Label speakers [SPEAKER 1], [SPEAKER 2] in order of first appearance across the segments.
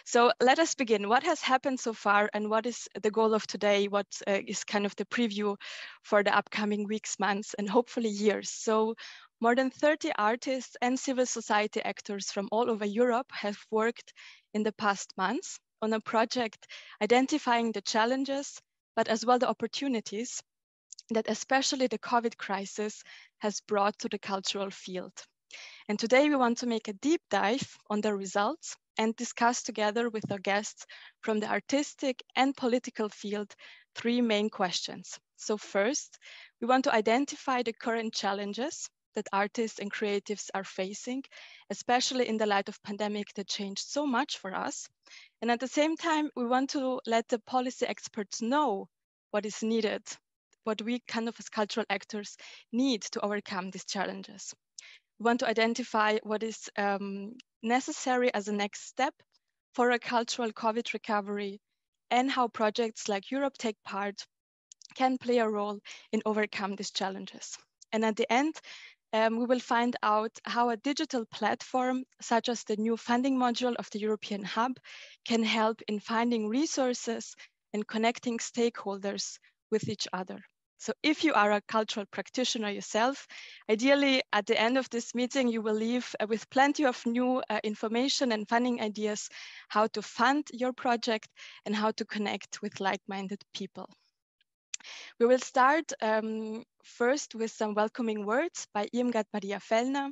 [SPEAKER 1] So let us begin. What has happened so far and what is the goal of today? What is kind of the preview for the upcoming weeks, months, and hopefully years? So more than 30 artists and civil society actors from all over Europe have worked in the past months on a project identifying the challenges, but as well the opportunities that especially the COVID crisis has brought to the cultural field. And today we want to make a deep dive on the results and discuss together with our guests from the artistic and political field 3 main questions. So first, we want to identify the current challenges that artists and creatives are facing, especially in the light of pandemic that changed so much for us. And at the same time, we want to let the policy experts know what is needed, what we kind of as cultural actors need to overcome these challenges. We want to identify what is necessary as a next step for a cultural COVID recovery and how projects like Europe Take Part can play a role in overcome these challenges. And at the end, we will find out how a digital platform, such as the new funding module of the European Hub, can help in finding resources and connecting stakeholders with each other. So if you are a cultural practitioner yourself, ideally at the end of this meeting, you will leave with plenty of new information and funding ideas, how to fund your project and how to connect with like-minded people. We will start first with some welcoming words by Irmgard Maria Fellner,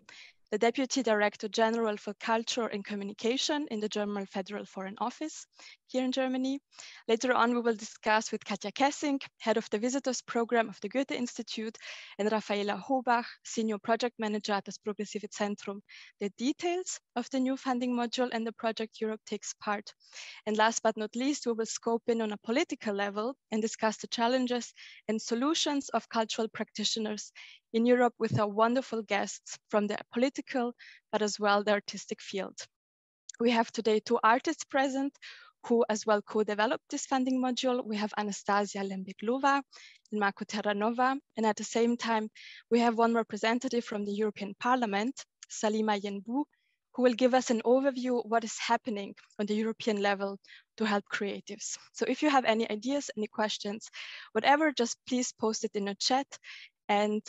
[SPEAKER 1] the Deputy Director General for Culture and Communication in the German Federal Foreign Office here in Germany. Later on, we will discuss with Katja Kessing, Head of the Visitors Program of the Goethe Institute, and Raffaela Hobach, Senior Project Manager at das Progressive Zentrum, the details of the new funding module and the project Europe Takes Part. And last but not least, we will scope in on a political level and discuss the challenges and solutions of cultural practitioners in Europe with our wonderful guests from the political, but as well the artistic field. We have today 2 artists present who as well co-developed this funding module. We have Anastasia Lembeglova and Marko Terranova. And at the same time, we have 1 representative from the European Parliament, Salima Yenbou, who will give us an overview of what is happening on the European level to help creatives. So if you have any ideas, any questions, whatever, just please post it in the chat and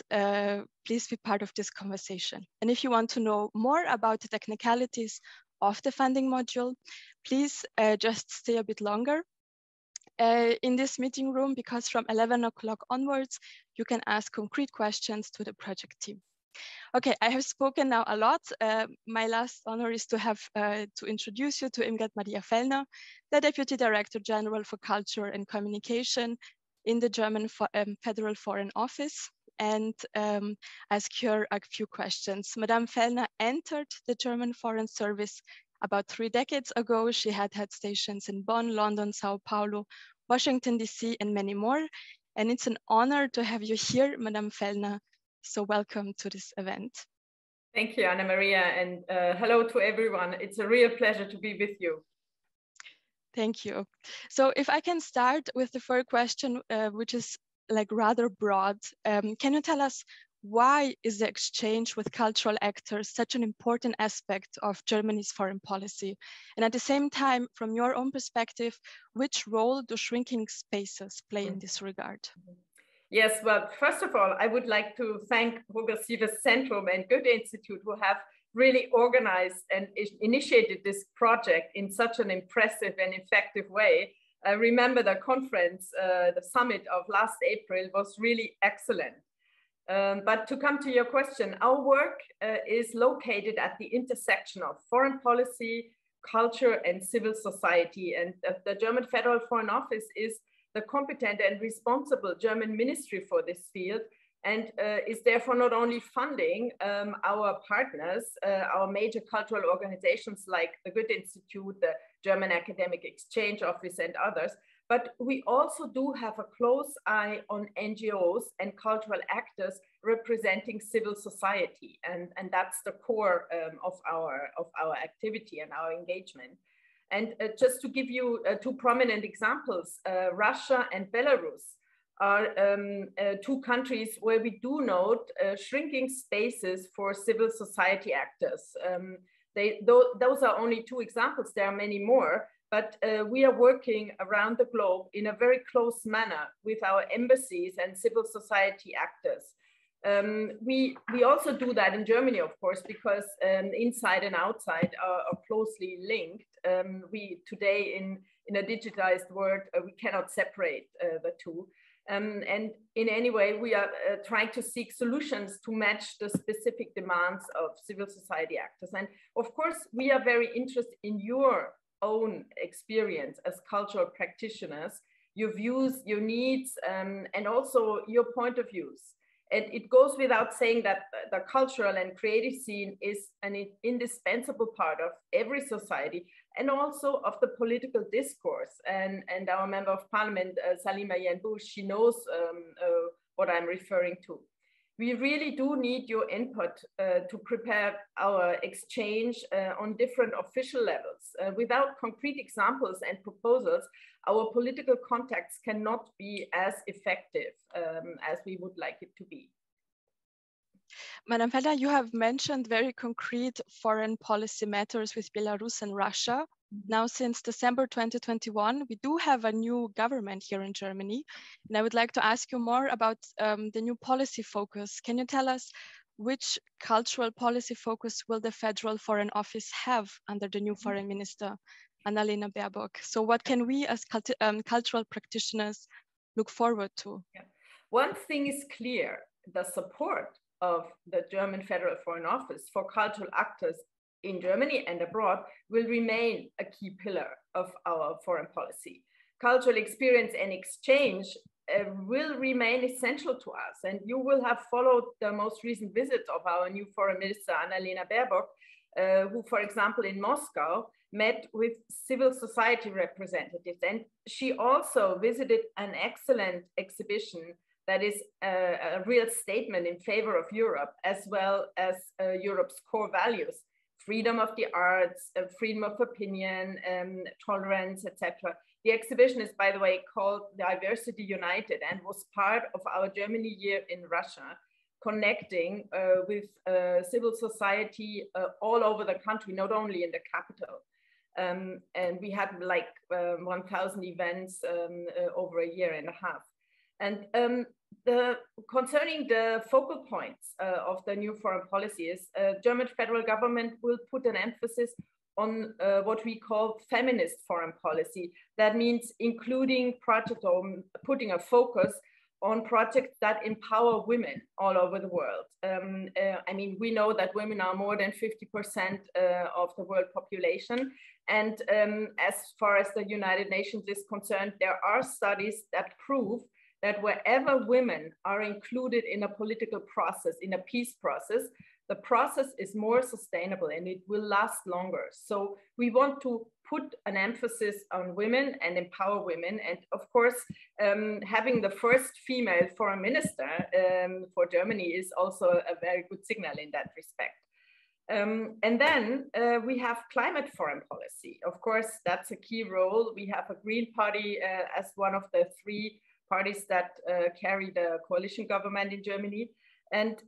[SPEAKER 1] please be part of this conversation. And if you want to know more about the technicalities of the funding module, please just stay a bit longer in this meeting room, because from 11 o'clock onwards, you can ask concrete questions to the project team. Okay, I have spoken now a lot. My last honor is to have to introduce you to Irmgard Maria Fellner, the Deputy Director General for Culture and Communication in the German Federal Foreign Office, and ask her a few questions. Madame Fellner entered the German Foreign Service about 3 decades ago. She had stations in Bonn, London, Sao Paulo, Washington, DC, and many more. And it's an honor to have you here, Madame Fellner. So welcome to this event.
[SPEAKER 2] Thank you, Anna Maria, and hello to everyone. It's a real pleasure to be with you.
[SPEAKER 1] Thank you. So if I can start with the first question, which is like rather broad, can you tell us why is the exchange with cultural actors such an important aspect of Germany's foreign policy? And at the same time, from your own perspective, which role do shrinking spaces play in this regard?
[SPEAKER 2] Yes, well, first of all, I would like to thank Progressive Zentrum and Goethe Institute, who have really organized and initiated this project in such an impressive and effective way. I remember the conference, the summit of last April was really excellent. But to come to your question, our work is located at the intersection of foreign policy, culture, and civil society. And the German Federal Foreign Office is the competent and responsible German ministry for this field, and is therefore not only funding our partners, our major cultural organizations like the Goethe Institute, the German Academic Exchange Office, and others, but we also do have a close eye on NGOs and cultural actors representing civil society, and that's the core of our activity and our engagement. And just to give you 2 prominent examples, Russia and Belarus are 2 countries where we do note shrinking spaces for civil society actors. Those are only two examples. There are many more, but we are working around the globe in a very close manner with our embassies and civil society actors. We also do that in Germany, of course, because inside and outside are closely linked. We today in a digitized world, we cannot separate the two. And in any way, we are trying to seek solutions to match the specific demands of civil society actors. And of course, we are very interested in your own experience as cultural practitioners, your views, your needs, and also your point of views. And it goes without saying that the cultural and creative scene is an indispensable part of every society and also of the political discourse. And our member of parliament, Salima Yenbush, she knows what I'm referring to. We really do need your input to prepare our exchange on different official levels. Without concrete examples and proposals, our political contacts cannot be as effective as we would like it to be.
[SPEAKER 1] Madam Felder, you have mentioned very concrete foreign policy matters with Belarus and Russia. Now, since December 2021, we do have a new government here in Germany. And I would like to ask you more about the new policy focus. Can you tell us which cultural policy focus will the Federal Foreign Office have under the new Foreign Minister, Annalena Baerbock? So what can we as cultural practitioners look forward to?
[SPEAKER 2] Yeah. One thing is clear, the support of the German Federal Foreign Office for cultural actors in Germany and abroad will remain a key pillar of our foreign policy. Cultural experience and exchange will remain essential to us. And you will have followed the most recent visit of our new Foreign Minister, Annalena Baerbock, who, for example, in Moscow, met with civil society representatives. And she also visited an excellent exhibition that is a real statement in favor of Europe, as well as Europe's core values: freedom of the arts, freedom of opinion, tolerance, etc. The exhibition is, by the way, called Diversity United and was part of our Germany year in Russia, connecting with civil society all over the country, not only in the capital. And we had like 1,000 events over a year and a half. And concerning the focal points of the new foreign policy is German federal government will put an emphasis on what we call feminist foreign policy. That means including projects or putting a focus on projects that empower women all over the world. I mean, we know that women are more than 50% of the world population. And as far as the United Nations is concerned, there are studies that prove that wherever women are included in a political process, in a peace process, the process is more sustainable and it will last longer. So we want to put an emphasis on women and empower women. And of course, having the first female foreign minister for Germany is also a very good signal in that respect. And then we have climate foreign policy. Of course, that's a key role. We have a Green Party as one of the three parties that carry the coalition government in Germany. And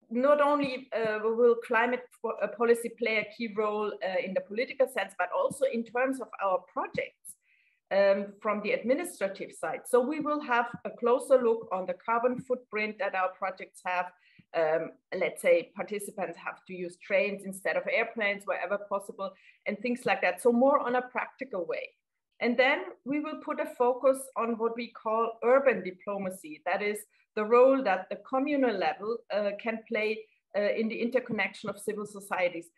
[SPEAKER 2] not only will climate policy play a key role in the political sense, but also in terms of our projects from the administrative side. So we will have a closer look on the carbon footprint that our projects have. Let's say participants have to use trains instead of airplanes wherever possible and things like that. So more on a practical way. And then we will put a focus on what we call urban diplomacy. That is the role that the communal level can play in the interconnection of civil societies.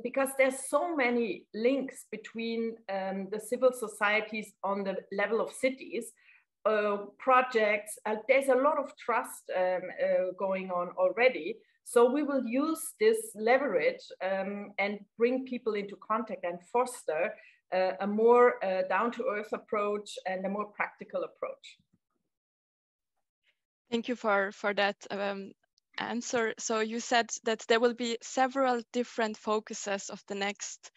[SPEAKER 2] Because there's so many links between the civil societies on the level of cities, projects, there's a lot of trust going on already. So we will use this leverage and bring people into contact and foster a more down-to-earth approach and a more practical approach.
[SPEAKER 1] Thank you for that answer. So you said that there will be several different focuses of the next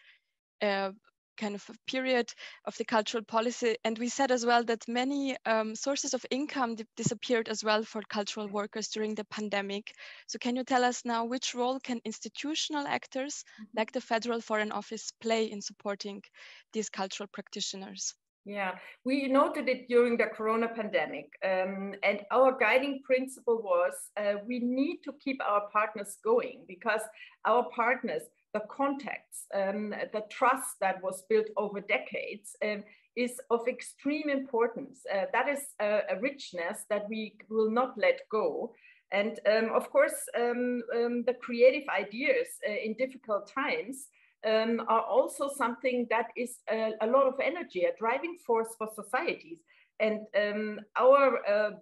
[SPEAKER 1] kind of a period of the cultural policy. And we said as well that many sources of income disappeared as well for cultural workers during the pandemic. So can you tell us now which role can institutional actors like the Federal Foreign Office play in supporting these cultural practitioners?
[SPEAKER 2] Yeah, we noted it during the Corona pandemic, and our guiding principle was we need to keep our partners going, because our partners, the contacts, the trust that was built over decades is of extreme importance. That is a richness that we will not let go. And of course, the creative ideas in difficult times are also something that is a lot of energy, a driving force for societies. And our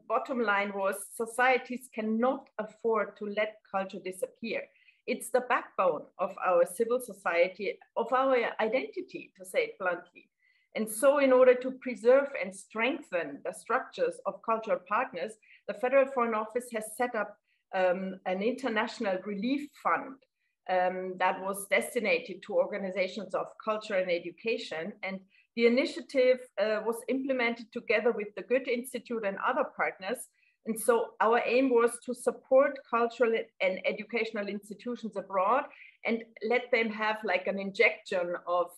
[SPEAKER 2] bottom line was societies cannot afford to let culture disappear. It's the backbone of our civil society, of our identity, to say it bluntly. And so in order to preserve and strengthen the structures of cultural partners, the Federal Foreign Office has set up an international relief fund that was designated to organizations of culture and education. And the initiative was implemented together with the Goethe Institute and other partners. And so our aim was to support cultural and educational institutions abroad and let them have like an injection of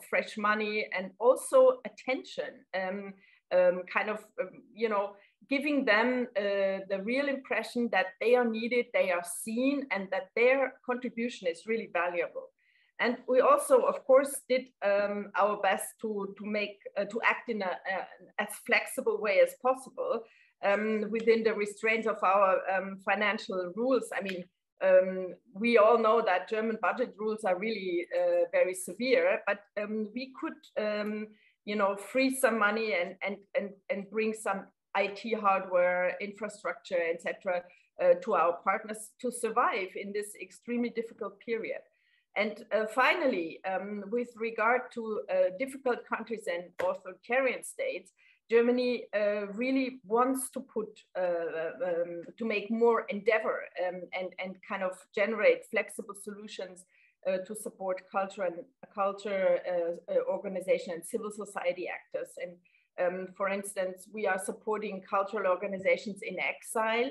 [SPEAKER 2] fresh money and also attention, giving them the real impression that they are needed, they are seen, and that their contribution is really valuable. And we also, of course, did our best to act in as flexible way as possible within the restraints of our financial rules. I mean, we all know that German budget rules are really very severe, but we could, freeze some money and bring some IT hardware, infrastructure, etc., to our partners to survive in this extremely difficult period. And finally, with regard to difficult countries and authoritarian states, Germany really wants to to make more endeavor and kind of generate flexible solutions to support culture organization and civil society actors. And for instance, we are supporting cultural organizations in exile,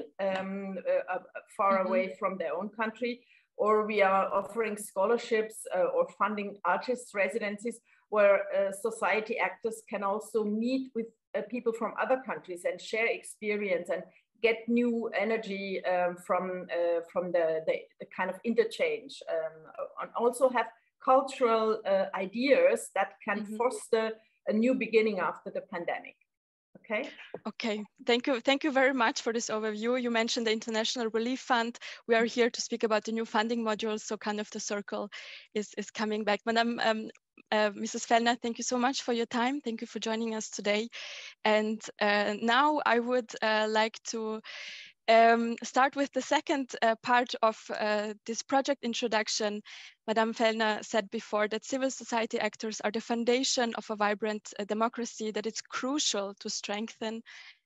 [SPEAKER 2] far away from their own country, or we are offering scholarships or funding artists' residencies where society actors can also meet with people from other countries and share experience and get new energy from the kind of interchange, and also have cultural ideas that can foster a new beginning after the pandemic. Okay.
[SPEAKER 1] Okay, thank you very much for this overview. You mentioned the International Relief Fund. We are here to speak about the new funding modules, so kind of the circle is coming back. Madam Mrs. Fellner, thank you so much for your time. Thank you for joining us today. And now I would like to start with the second part of this project introduction. Madame Fellner said before that civil society actors are the foundation of a vibrant democracy, that it's crucial to strengthen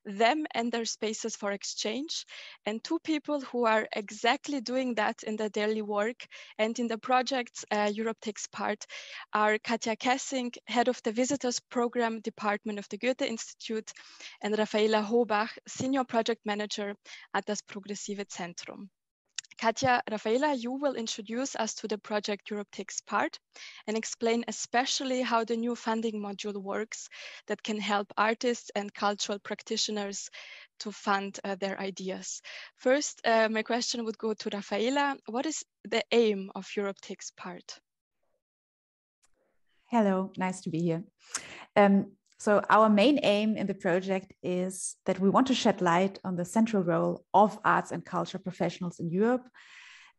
[SPEAKER 1] them and their spaces for exchange. And two people who are exactly doing that in their daily work and in the project Europe Takes Part are Katja Kessing, head of the Visitors Program Department of the Goethe Institute, and Raffaela Hobach, senior project manager at das Progressive Zentrum. Katja, Raffaela, you will introduce us to the project Europe Takes Part and explain especially how the new funding module works that can help artists and cultural practitioners to fund their ideas. First, my question would go to Raffaela. What is the aim of Europe Takes Part?
[SPEAKER 3] Hello, nice to be here. So our main aim in the project is that we want to shed light on the central role of arts and culture professionals in Europe.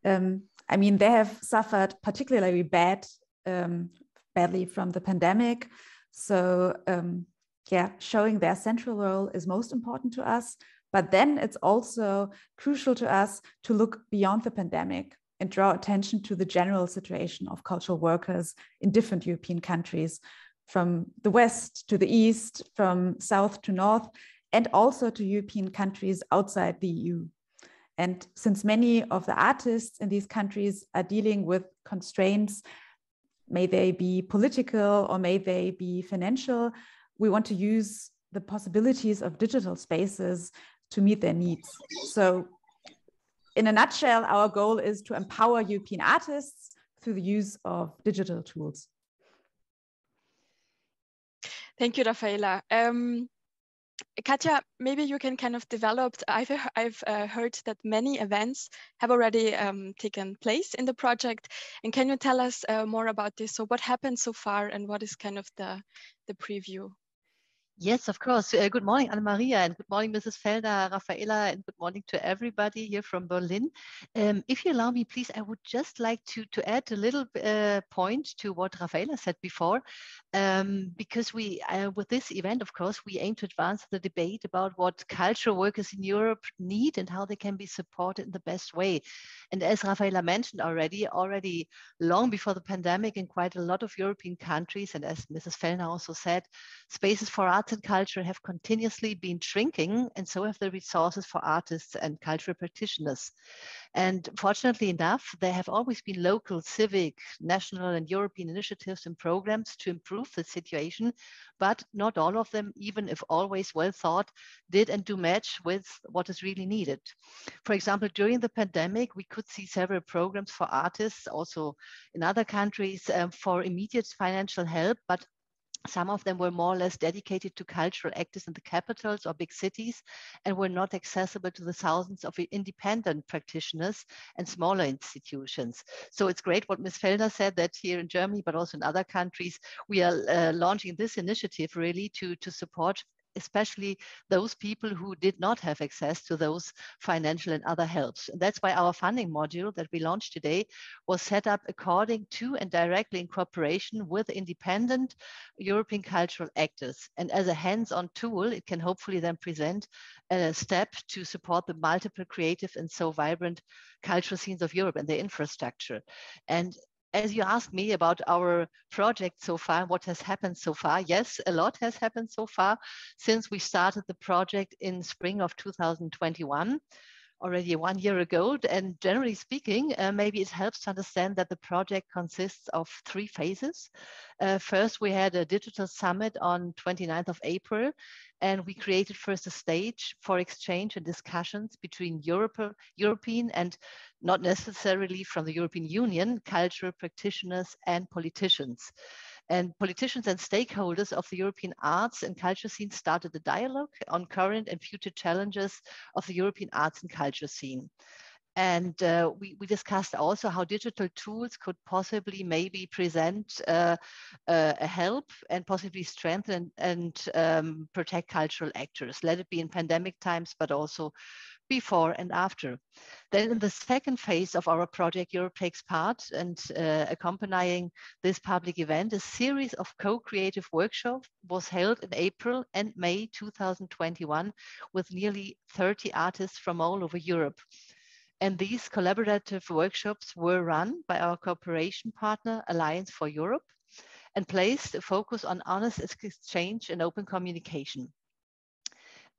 [SPEAKER 3] I mean, they have suffered particularly badly from the pandemic. So showing their central role is most important to us. But then it's also crucial to us to look beyond the pandemic and draw attention to the general situation of cultural workers in different European countries, from the west to the east, from south to north, and also to European countries outside the EU. And since many of the artists in these countries are dealing with constraints may they be political or may they be financial. We want to use the possibilities of digital spaces to meet their needs. So in a nutshell, our goal is to empower European artists through the use of digital tools.
[SPEAKER 1] Thank you, Rafaela. Katja, maybe you can kind of develop. I've heard that many events have already taken place in the project. And can you tell us more about this? So what happened so far and what is kind of the preview?
[SPEAKER 4] Yes, of course. Good morning, Anna-Maria, and good morning, Mrs. Felder, Rafaela, and good morning to everybody here from Berlin. If you allow me, please, I would just like to add a little point to what Rafaela said before, because we, with this event, of course, we aim to advance the debate about what cultural workers in Europe need and how they can be supported in the best way. And as Rafaela mentioned already long before the pandemic in quite a lot of European countries, and as Mrs. Fellner also said, spaces for arts and culture have continuously been shrinking, and so have the resources for artists and cultural practitioners. And fortunately enough, there have always been local, civic, national, and European initiatives and programs to improve the situation, but not all of them, even if always well thought, did and do match with what is really needed. For example, during the pandemic, we could see several programs for artists, also in other countries, for immediate financial help, but some of them were more or less dedicated to cultural actors in the capitals or big cities and were not accessible to the thousands of independent practitioners and smaller institutions. So it's great what Ms. Felder said, that here in Germany, but also in other countries, we are launching this initiative really to support especially those people who did not have access to those financial and other helps. And that's why our funding module that we launched today was set up according to and directly in cooperation with independent European cultural actors. And as a hands-on tool, it can hopefully then present a step to support the multiple creative and so vibrant cultural scenes of Europe and their infrastructure. And as you asked me about our project so far, what has happened so far, yes, a lot has happened so far since we started the project in spring of 2021, already 1 year ago. And generally speaking, maybe it helps to understand that the project consists of 3 phases. First, we had a digital summit on 29th of April, and we created first a stage for exchange and discussions between European and not necessarily from the European Union, cultural practitioners and politicians. And politicians and stakeholders of the European arts and culture scene started a dialogue on current and future challenges of the European arts and culture scene. And we discussed also how digital tools could possibly maybe present a help and possibly strengthen and protect cultural actors, let it be in pandemic times, but also before and after. Then in the second phase of our project, Europe Takes Part, and accompanying this public event, a series of co-creative workshops was held in April and May 2021 with nearly 30 artists from all over Europe. And these collaborative workshops were run by our cooperation partner, Alliance for Europe, and placed a focus on honest exchange and open communication.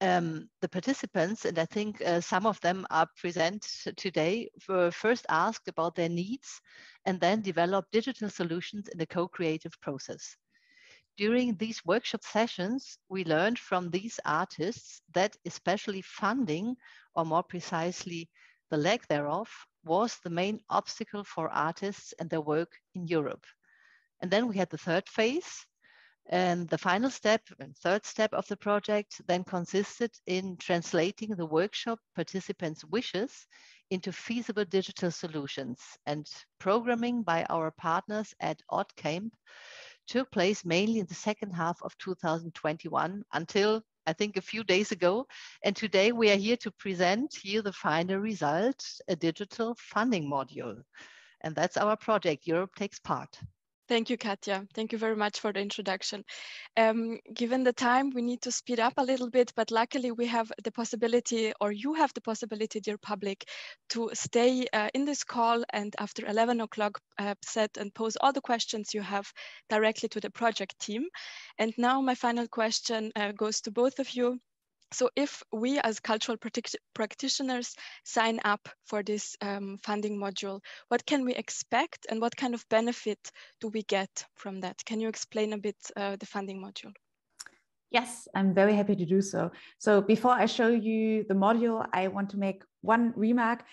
[SPEAKER 4] The participants, and I think some of them are present today, were first asked about their needs and then developed digital solutions in the co-creative process. During these workshop sessions, we learned from these artists that especially funding, or more precisely, the lack thereof, was the main obstacle for artists and their work in Europe. And then we had the third phase, and the final step and third step of the project then consisted in translating the workshop participants' wishes into feasible digital solutions. And programming by our partners at OddCamp took place mainly in the second half of 2021 until I think a few days ago. And today we are here to present here the final result, a digital funding module. And that's our project, Europe Takes Part.
[SPEAKER 1] Thank you, Katja. Thank you very much for the introduction. Given the time, we need to speed up a little bit, but luckily we have the possibility, or you have the possibility, dear public, to stay in this call and after 11 o'clock set and pose all the questions you have directly to the project team. And now my final question goes to both of you. So if we as cultural practitioners sign up for this funding module, what can we expect and what kind of benefit do we get from that? Can you explain a bit the funding module?
[SPEAKER 3] Yes, I'm very happy to do so. So before I show you the module, I want to make one remark.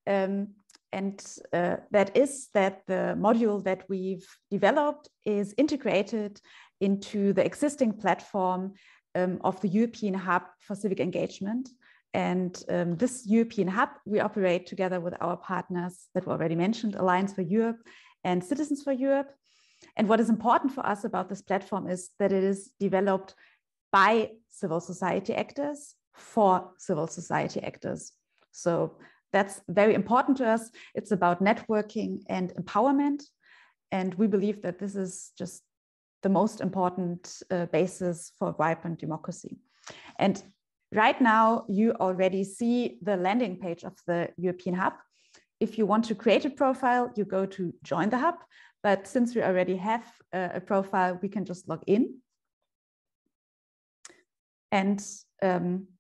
[SPEAKER 3] That is that the module that we've developed is integrated into the existing platform of the European Hub for Civic Engagement. And this European Hub, we operate together with our partners that were already mentioned, Alliance for Europe and Citizens for Europe. And what is important for us about this platform is that it is developed by civil society actors for civil society actors. So that's very important to us. It's about networking and empowerment. And we believe that this is just the most important basis for vibrant democracy. And right now, you already see the landing page of the European Hub. If you want to create a profile, you go to join the hub. But since we already have a profile, we can just log in. And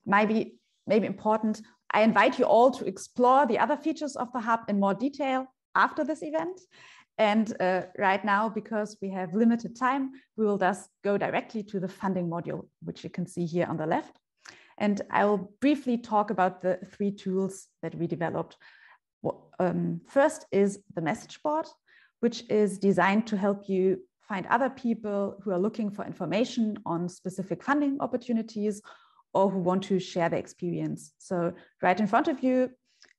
[SPEAKER 3] maybe important, I invite you all to explore the other features of the hub in more detail after this event. And right now, because we have limited time, we will just go directly to the funding module, which you can see here on the left. And I will briefly talk about the 3 tools that we developed. First is the message board, which is designed to help you find other people who are looking for information on specific funding opportunities or who want to share their experience. So right in front of you,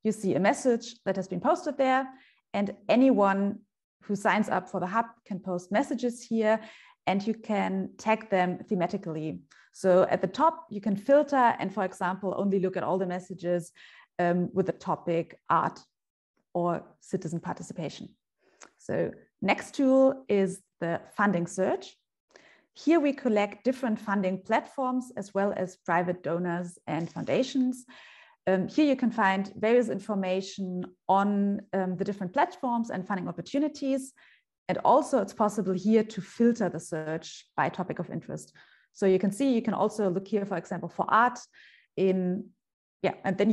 [SPEAKER 3] you see a message that has been posted there, and anyone who signs up for the hub can post messages here, and you can tag them thematically. So at the top, you can filter and, for example, only look at all the messages with the topic art or citizen participation. So next tool is the funding search. Here we collect different funding platforms as well as private donors and foundations. Here you can find various information on the different platforms and funding opportunities. And also it's possible here to filter the search by topic of interest. So you can see, you can also look here, for example, for art and then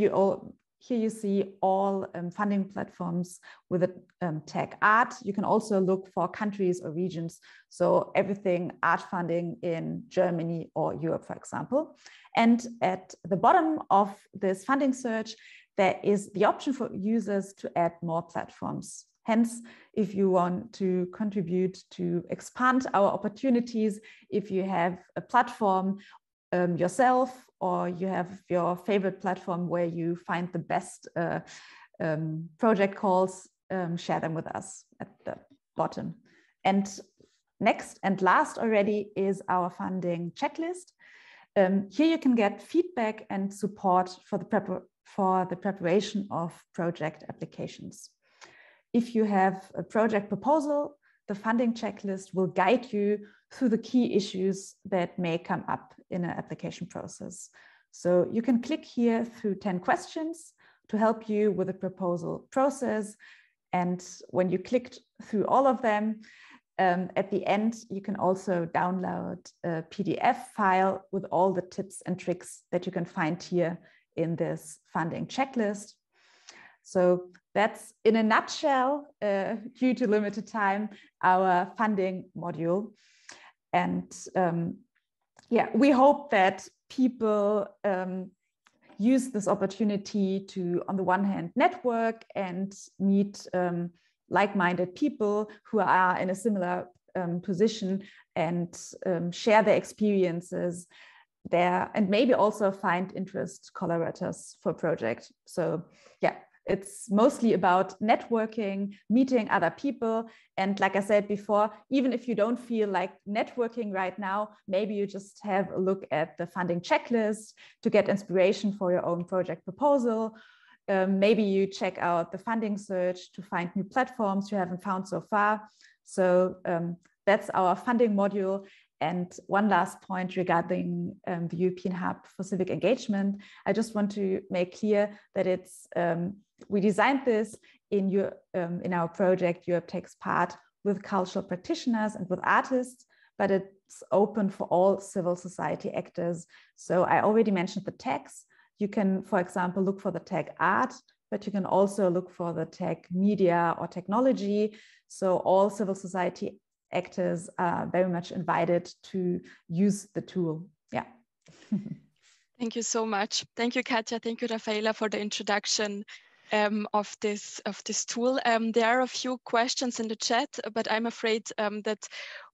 [SPEAKER 3] here you see all funding platforms with the tag art. You can also look for countries or regions. So everything art funding in Germany or Europe, for example. And at the bottom of this funding search, there is the option for users to add more platforms. Hence, if you want to contribute to expand our opportunities, if you have a platform yourself, or you have your favorite platform where you find the best project calls, share them with us at the bottom. And next and last already is our funding checklist. Here you can get feedback and support for the preparation of project applications. If you have a project proposal, the funding checklist will guide you through the key issues that may come up in an application process. So you can click here through 10 questions to help you with the proposal process. And when you clicked through all of them, at the end, you can also download a PDF file with all the tips and tricks that you can find here in this funding checklist. So that's, in a nutshell, due to limited time, our funding module. And we hope that people use this opportunity to, on the one hand, network and meet like-minded people who are in a similar position and share their experiences there, and maybe also find interest collaborators for a project. So it's mostly about networking, meeting other people. And like I said before, even if you don't feel like networking right now, maybe you just have a look at the funding checklist to get inspiration for your own project proposal. Maybe you check out the funding search to find new platforms you haven't found so far. So that's our funding module. And one last point regarding the European Hub for Civic Engagement, I just want to make clear that it's we designed this in our project Europe Takes Part with cultural practitioners and with artists, but it open for all civil society actors. So I already mentioned the tags. You can, for example, look for the tag art, but you can also look for the tag media or technology. So all civil society actors are very much invited to use the tool. Yeah.
[SPEAKER 1] Thank you so much. Thank you, Katja. Thank you, Rafaela, for the introduction of this tool. There are a few questions in the chat, but I'm afraid that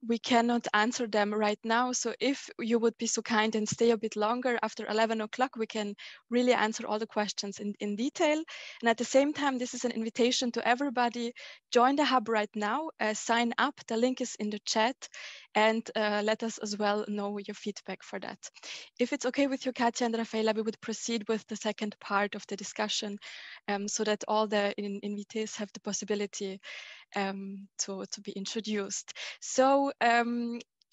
[SPEAKER 1] we cannot answer them right now. So if you would be so kind and stay a bit longer after 11 o'clock, we can really answer all the questions in detail. And at the same time, this is an invitation to everybody. Join the hub right now, sign up. The link is in the chat, and let us as well know your feedback for that. If it's okay with you, Katja and Rafaela, we would proceed with the second part of the discussion so that all the invitees have the possibility to be introduced. So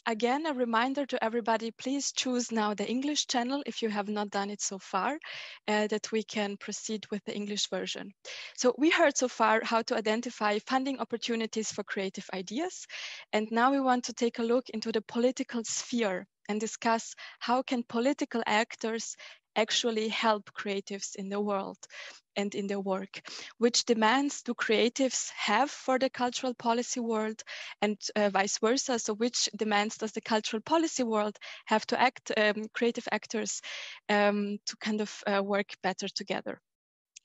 [SPEAKER 1] again, a reminder to everybody, please choose now the English channel if you have not done it so far, that we can proceed with the English version. So we heard so far how to identify funding opportunities for creative ideas. And now we want to take a look into the political sphere and discuss how can political actors actually help creatives in the world and in their work. Which demands do creatives have for the cultural policy world, and vice versa? So which demands does the cultural policy world have to creative actors to kind of work better together?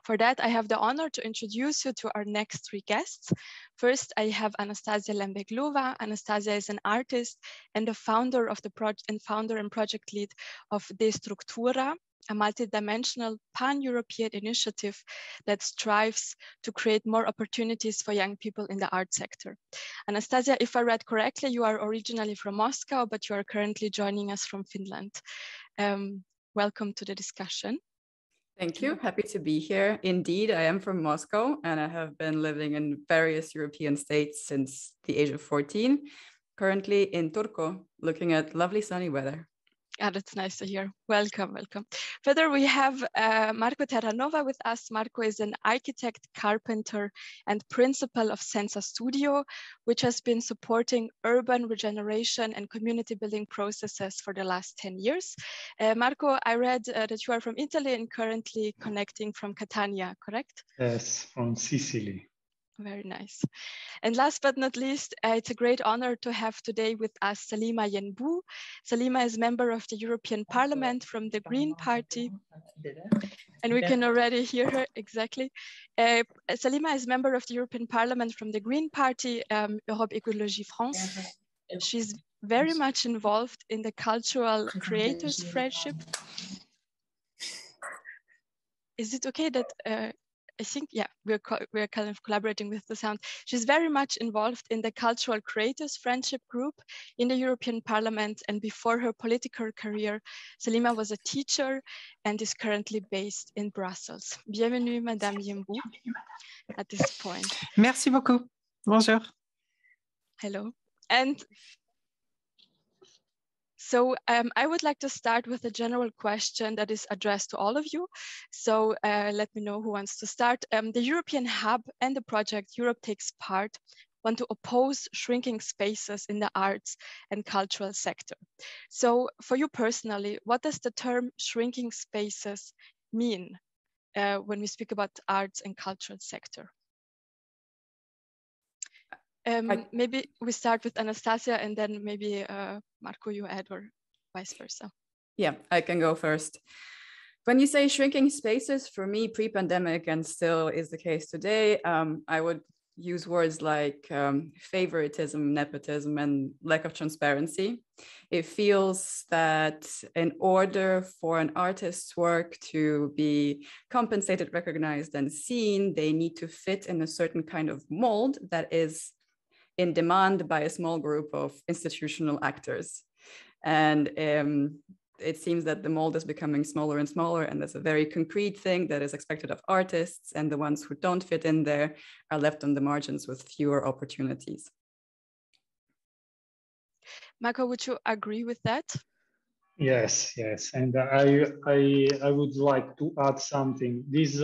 [SPEAKER 1] For that, I have the honor to introduce you to our next three guests. First, I have Anastasia Lembeglova. Anastasia is an artist and the founder of the project lead of De Structura, a multidimensional pan-European initiative that strives to create more opportunities for young people in the art sector. Anastasia, if I read correctly, you are originally from Moscow, but you are currently joining us from Finland. Welcome to the discussion.
[SPEAKER 5] Thank you. Happy to be here. Indeed, I am from Moscow and I have been living in various European states since the age of 14. Currently in Turku, looking at lovely sunny weather.
[SPEAKER 1] Yeah, that's nice to hear. Welcome, welcome. Further, we have Marco Terranova with us. Marco is an architect, carpenter, and principal of Senza Studio, which has been supporting urban regeneration and community building processes for the last 10 years. Marco, I read that you are from Italy and currently connecting from Catania, correct?
[SPEAKER 6] Yes, from Sicily.
[SPEAKER 1] Very nice. And last but not least, it's a great honor to have today with us Salima Yenbou. Salima is member of the European Parliament from the Green Party. And we can already hear her, exactly. Salima is member of the European Parliament from the Green Party, Europe Écologie France. She's very much involved in the cultural creators friendship. Is it okay that I think, yeah, we're kind of collaborating with the sound. She's very much involved in the Cultural Creators Friendship Group in the European Parliament. And before her political career, Salima was a teacher and is currently based in Brussels. Bienvenue, Madame Yenbou, at this point.
[SPEAKER 7] Merci beaucoup. Bonjour.
[SPEAKER 1] Hello. And so I would like to start with a general question that is addressed to all of you. So let me know who wants to start. The European Hub and the project Europe Takes Part want to oppose shrinking spaces in the arts and cultural sector. So for you personally, what does the term shrinking spaces mean when we speak about arts and cultural sector? Maybe we start with Anastasia and then maybe Marco, you add, or vice versa.
[SPEAKER 5] Yeah, I can go first. When you say shrinking spaces, for me, pre-pandemic and still is the case today, I would use words like favoritism, nepotism, and lack of transparency. It feels that in order for an artist's work to be compensated, recognized, and seen, they need to fit in a certain kind of mold that is in demand by a small group of institutional actors. And it seems that the mold is becoming smaller and smaller, and there's a very concrete thing that is expected of artists, and the ones who don't fit in there are left on the margins with fewer opportunities.
[SPEAKER 1] Marco, would you agree with that?
[SPEAKER 6] Yes, yes. And I would like to add something. This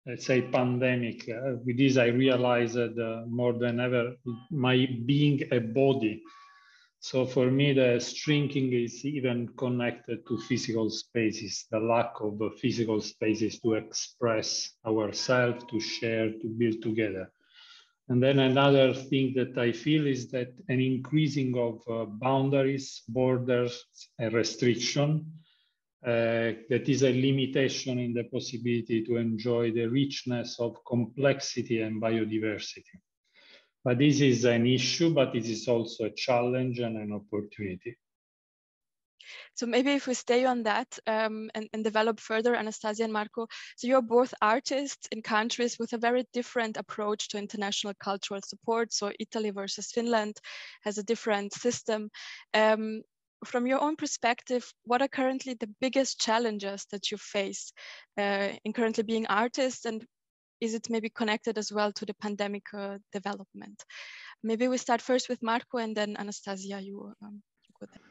[SPEAKER 6] let's say pandemic, with this I realized more than ever my being a body. So for me, the shrinking is even connected to physical spaces, the lack of physical spaces to express ourselves, to share, to build together. And then another thing that I feel is that an increasing of boundaries, borders, and restriction, that is a limitation in the possibility to enjoy the richness of complexity and biodiversity. But this is an issue, but it is also a challenge and an opportunity.
[SPEAKER 1] So maybe if we stay on that and develop further, Anastasia and Marco, so you're both artists in countries with a very different approach to international cultural support. So Italy versus Finland has a different system. From your own perspective, what are currently the biggest challenges that you face in currently being artists, and is it maybe connected as well to the pandemic development? Maybe we start first with Marco and then Anastasia, you go there.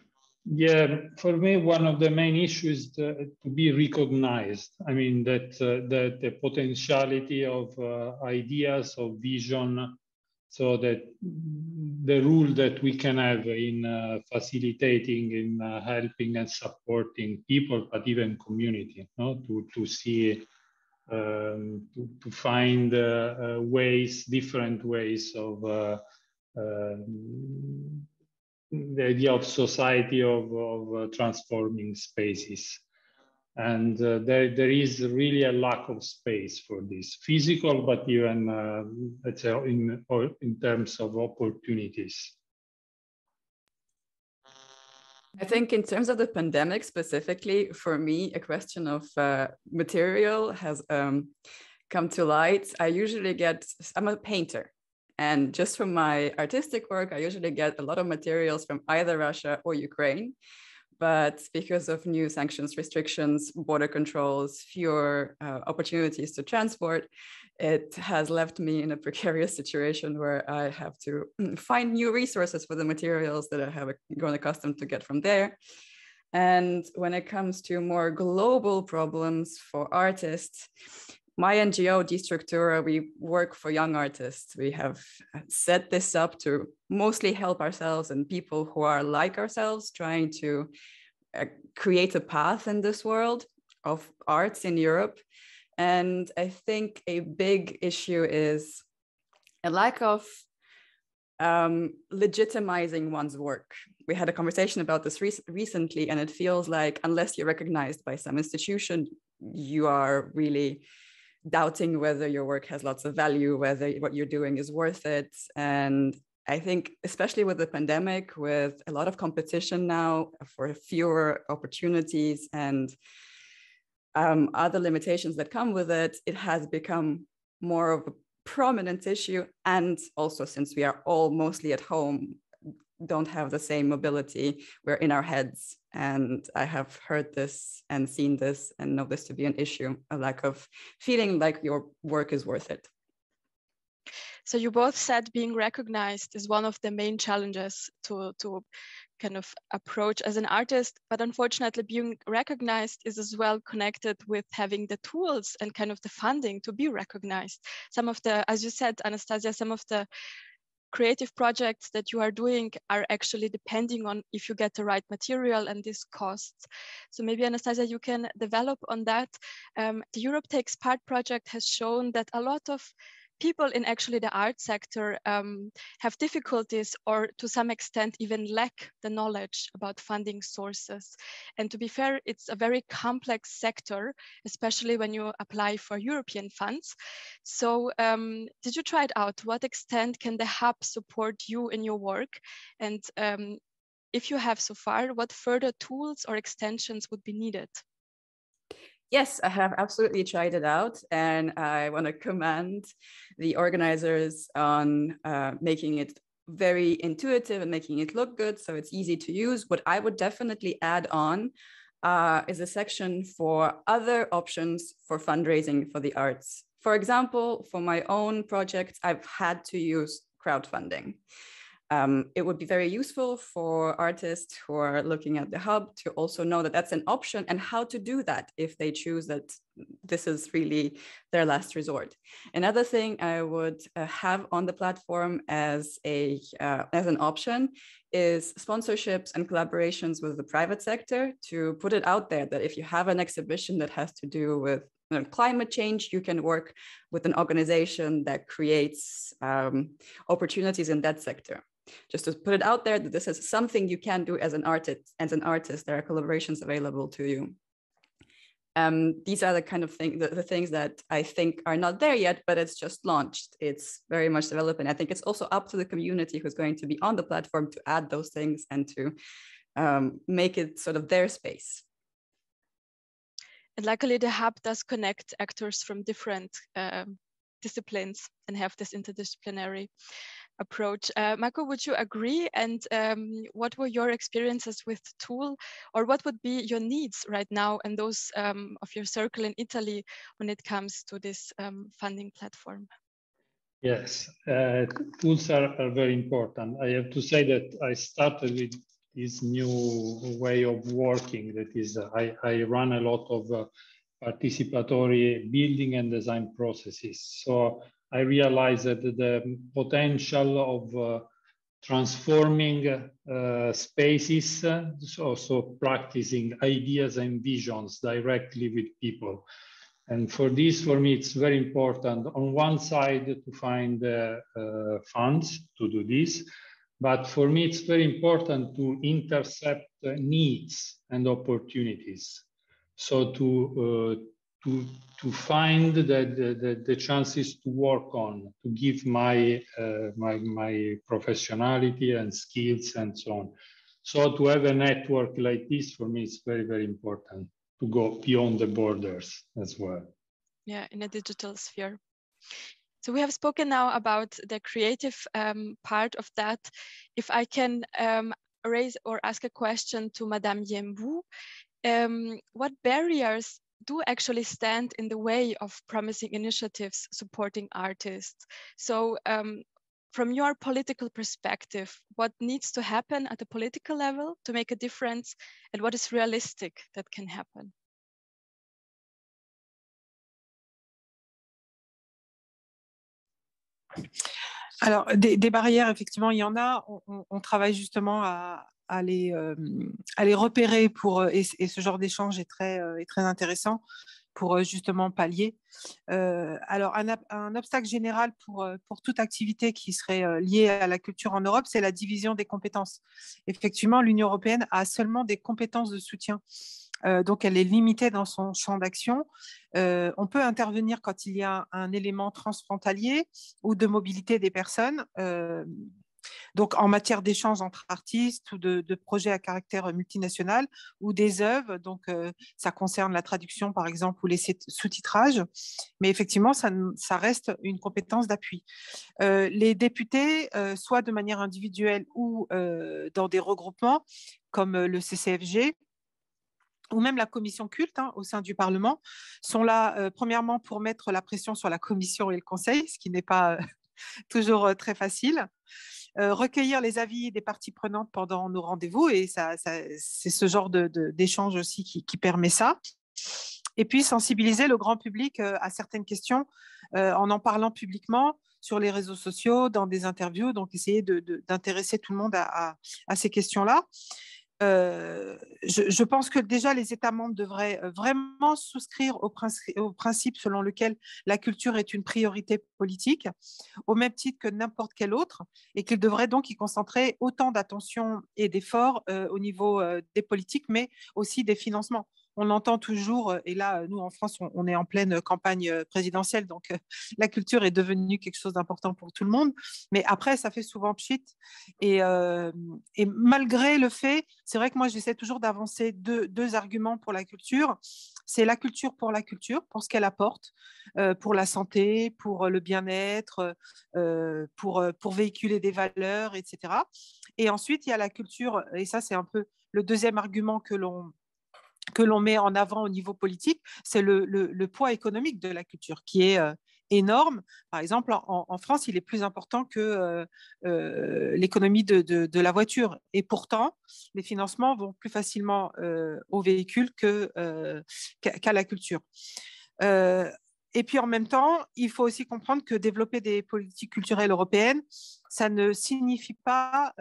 [SPEAKER 6] Yeah, for me, one of the main issues is to be recognized. I mean, that the potentiality of ideas, of vision, so that the role that we can have in facilitating, in helping and supporting people, but even community, no? To see, to find ways, different ways of the idea of society of transforming spaces. And there is really a lack of space for this, physical, but even let's say in terms of opportunities.
[SPEAKER 5] I think in terms of the pandemic specifically, for me, a question of material has come to light. I'm a painter. And just from my artistic work, I usually get a lot of materials from either Russia or Ukraine. But because of new sanctions, restrictions, border controls, fewer opportunities to transport, it has left me in a precarious situation where I have to find new resources for the materials that I have grown accustomed to get from there. And when it comes to more global problems for artists, my NGO, Destructura, we work for young artists. We have set this up to mostly help ourselves and people who are like ourselves, trying to create a path in this world of arts in Europe. And I think a big issue is a lack of legitimizing one's work. We had a conversation about this recently, and it feels like unless you're recognized by some institution, you are really doubting whether your work has lots of value, whether what you're doing is worth it. And I think, especially with the pandemic, with a lot of competition now for fewer opportunities and other limitations that come with it, it has become more of a prominent issue. And also, since we are all mostly at home, don't have the same mobility, we're in our heads. And I have heard this and seen this and know this to be an issue, a lack of feeling like your work is worth it.
[SPEAKER 1] So you both said being recognized is one of the main challenges to kind of approach as an artist, but unfortunately being recognized is as well connected with having the tools and kind of the funding to be recognized. Some of the, as you said, Anastasia, some of the creative projects that you are doing are actually depending on if you get the right material and this costs. So maybe Anastasia, you can develop on that. The Europe Takes Part project has shown that a lot of people in actually the art sector have difficulties or to some extent even lack the knowledge about funding sources. And to be fair, it's a very complex sector, especially when you apply for European funds. So did you try it out? To what extent can the hub support you in your work? And if you have so far, what further tools or extensions would be needed?
[SPEAKER 5] Yes, I have absolutely tried it out, and I want to commend the organizers on making it very intuitive and making it look good so it's easy to use. What I would definitely add on is a section for other options for fundraising for the arts. For example, for my own projects, I've had to use crowdfunding. It would be very useful for artists who are looking at the hub to also know that that's an option and how to do that if they choose that this is really their last resort. Another thing I would have on the platform as an option is sponsorships and collaborations with the private sector, to put it out there that if you have an exhibition that has to do with climate change, you can work with an organization that creates opportunities in that sector. Just to put it out there that this is something you can do as an artist. There are collaborations available to you. These are the kind of the things that I think are not there yet, but it's just launched. It's very much developing. I think it's also up to the community who's going to be on the platform to add those things and to make it sort of their space.
[SPEAKER 1] And luckily, the hub does connect actors from different disciplines and have this interdisciplinary approach. Marco, would you agree? And what were your experiences with the tool, or what would be your needs right now and those of your circle in Italy when it comes to this funding platform?
[SPEAKER 6] Yes, tools are very important. I have to say that I started with this new way of working. That is, I run a lot of participatory building and design processes. So I realized that the potential of transforming spaces, so practicing ideas and visions directly with people. And for this, for me, it's very important on one side to find funds to do this. But for me, it's very important to intercept needs and opportunities. So to find the chances to work on, to give my professionality and skills and so on. So to have a network like this, for me, it's very, very important to go beyond the borders as well.
[SPEAKER 1] Yeah, in a digital sphere. So we have spoken now about the creative part of that. If I can raise or ask a question to Madame Yembu, what barriers do actually stand in the way of promising initiatives supporting artists? So from your political perspective, what needs to happen at the political level to make a difference, and what is realistic that can happen?
[SPEAKER 7] Alors, des barrières, effectivement, il y en a. On travaille justement à les repérer et ce genre d'échange est très intéressant pour justement pallier. Alors, un obstacle général pour toute activité qui serait liée à la culture en Europe, c'est la division des compétences. Effectivement, l'Union européenne a seulement des compétences de soutien. Donc, elle est limitée dans son champ d'action. On peut intervenir quand il y a un élément transfrontalier ou de mobilité des personnes. Donc, en matière d'échange entre artistes ou de projets à caractère multinational ou des œuvres. Donc, ça concerne la traduction, par exemple, ou les sous-titrages. Mais effectivement, ça reste une compétence d'appui. Les députés, soit de manière individuelle ou dans des regroupements, comme le CCFG, ou même la commission culte au sein du Parlement, sont là, premièrement, pour mettre la pression sur la commission et le conseil, ce qui n'est pas toujours très facile. Recueillir les avis des parties prenantes pendant nos rendez-vous, et c'est ce genre d'échange aussi qui permet ça. Et puis sensibiliser le grand public à certaines questions en parlant publiquement sur les réseaux sociaux, dans des interviews, donc essayer d'intéresser tout le monde à ces questions-là. Je pense que déjà les États membres devraient vraiment souscrire au principe selon lequel la culture est une priorité politique, au même titre que n'importe quel autre, et qu'ils devraient donc y concentrer autant d'attention et d'efforts au niveau des politiques, mais aussi des financements. On l'entend toujours, et là, nous, en France, on est en pleine campagne présidentielle, donc la culture est devenue quelque chose d'important pour tout le monde. Mais après, ça fait souvent pchit. Et malgré le fait, c'est vrai que moi, j'essaie toujours d'avancer deux arguments pour la culture. C'est la culture, pour ce qu'elle apporte, pour la santé, pour le bien-être, pour véhiculer des valeurs, etc. Et ensuite, il y a la culture, et ça, c'est un peu le deuxième argument que l'on met en avant au niveau politique, c'est le poids économique de la culture qui est énorme. Par exemple, en France, il est plus important que l'économie de la voiture. Et pourtant, les financements vont plus facilement aux véhicules qu'à la culture. Et puis en même temps, il faut aussi comprendre que développer des politiques culturelles européennes, ça ne signifie pas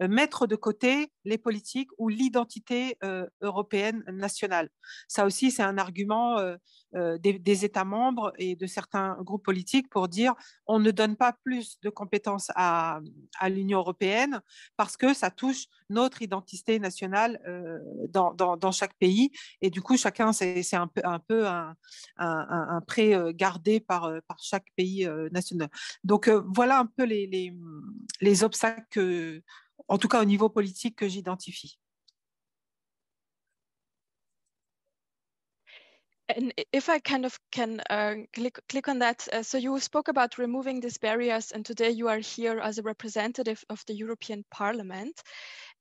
[SPEAKER 7] mettre de côté les politiques ou l'identité européenne nationale. Ça aussi, c'est un argument des États membres et de certains groupes politiques pour dire on ne donne pas plus de compétences à l'Union européenne parce que ça touche notre identité nationale dans chaque pays. Et du coup, chacun, c'est un peu un prêt gardé par chaque pays national. Donc, voilà un peu les obstacles, en tout cas au niveau politique, que j'identifie.
[SPEAKER 1] And if I kind of can click on that, so you spoke about removing these barriers, and today you are here as a representative of the European Parliament.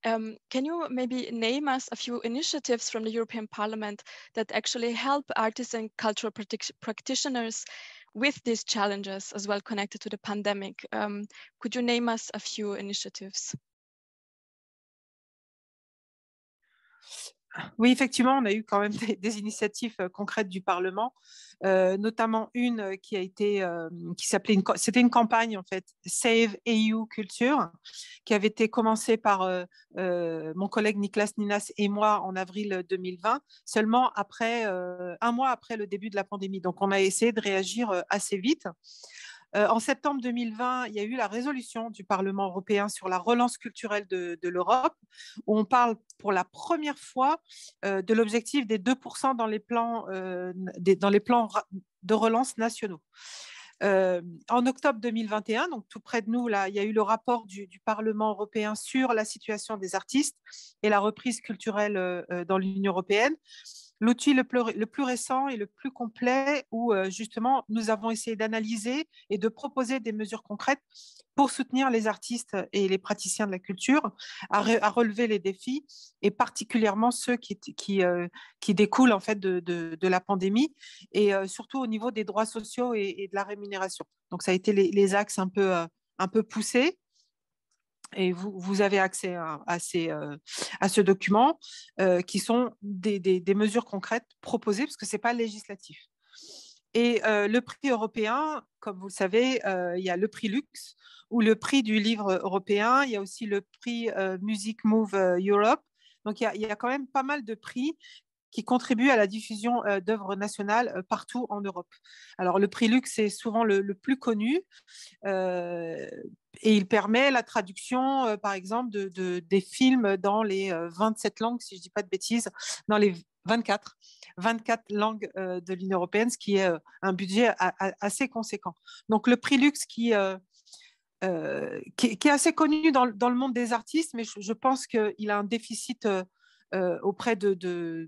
[SPEAKER 1] Can you maybe name us a few initiatives from the European Parliament that actually help artists and cultural practitioners with these challenges as well connected to the pandemic? Could you name us a few initiatives?
[SPEAKER 7] Oui, effectivement, on a eu quand même des initiatives concrètes du Parlement, notamment une qui a été, qui s'appelait, c'était une campagne en fait, Save EU Culture, qui avait été commencée par mon collègue Niklas Ninas et moi en avril 2020, seulement après, un mois après le début de la pandémie. Donc, on a essayé de réagir assez vite. En septembre 2020, il y a eu la résolution du Parlement européen sur la relance culturelle de l'Europe, où on parle pour la première fois de l'objectif des 2% dans les plans de relance nationaux. En octobre 2021, donc tout près de nous, là, il y a eu le rapport du Parlement européen sur la situation des artistes et la reprise culturelle dans l'Union européenne. L'outil le plus récent et le plus complet où justement nous avons essayé d'analyser et de proposer des mesures concrètes pour soutenir les artistes et les praticiens de la culture à relever les défis et particulièrement ceux qui découlent en fait de la pandémie et surtout au niveau des droits sociaux et de la rémunération. Donc ça a été les axes un peu poussés. Et vous avez accès à ce document qui sont des mesures concrètes proposées parce que ce n'est pas législatif. Et le prix européen, comme vous le savez, il y a le prix Lux ou le prix du livre européen. Il y a aussi le prix Music Move Europe. Donc, il y a quand même pas mal de prix qui contribuent à la diffusion d'œuvres nationales partout en Europe. Alors, le prix Lux est souvent le plus connu et il permet la traduction, par exemple, des films dans les 27 langues, si je ne dis pas de bêtises, dans les 24 langues de l'Union européenne, ce qui est un budget assez conséquent. Donc, le prix Lux qui est assez connu dans le monde des artistes, mais je pense qu'il a un déficit auprès des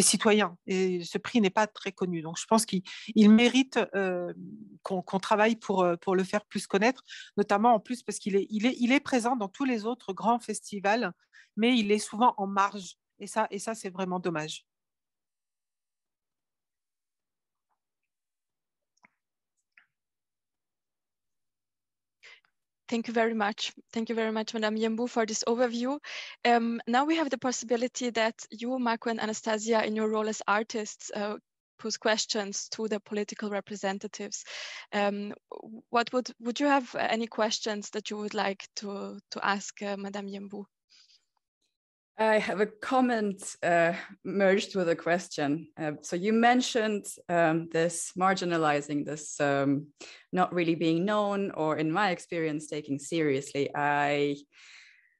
[SPEAKER 7] citoyens. Et ce prix n'est pas très connu. Donc, je pense qu'il mérite qu'on travaille pour le faire plus connaître, notamment en plus parce qu'il est présent dans tous les autres grands festivals, mais il est souvent en marge. Et ça c'est vraiment dommage.
[SPEAKER 1] Thank you very much. Thank you very much, Madame Yembu, for this overview. Now we have the possibility that you, Marco and Anastasia, in your role as artists, pose questions to the political representatives. Would you have any questions that you would like to ask Madame Yembu?
[SPEAKER 5] I have a comment merged with a question. So you mentioned this marginalizing, this not really being known, or in my experience, taking seriously.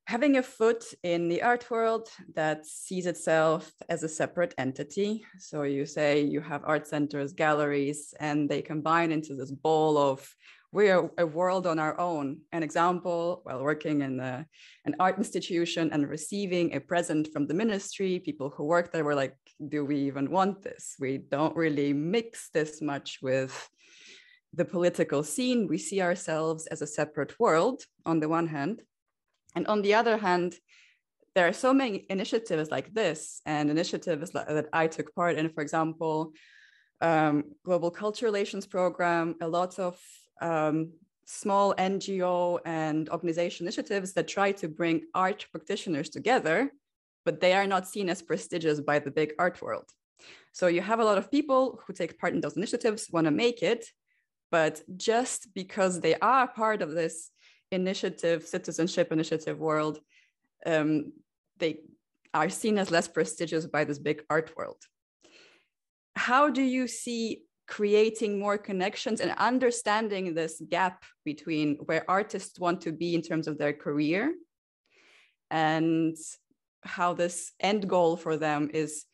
[SPEAKER 5] Having a foot in the art world that sees itself as a separate entity. So you say you have art centers, galleries, and they combine into this ball of we are a world on our own. An example, while working in an art institution and receiving a present from the ministry, people who work there were like, do we even want this? We don't really mix this much with the political scene. We see ourselves as a separate world on the one hand. And on the other hand, there are so many initiatives like this and initiatives that I took part in, for example, global culture relations program, a lot of small NGO and organization initiatives that try to bring art practitioners together, but they are not seen as prestigious by the big art world. So you have a lot of people who take part in those initiatives, want to make it, but just because they are part of this initiative, citizenship initiative world, they are seen as less prestigious by this big art world. How do you see creating more connections and understanding this gap between where artists want to be in terms of their career and how this end goal for them is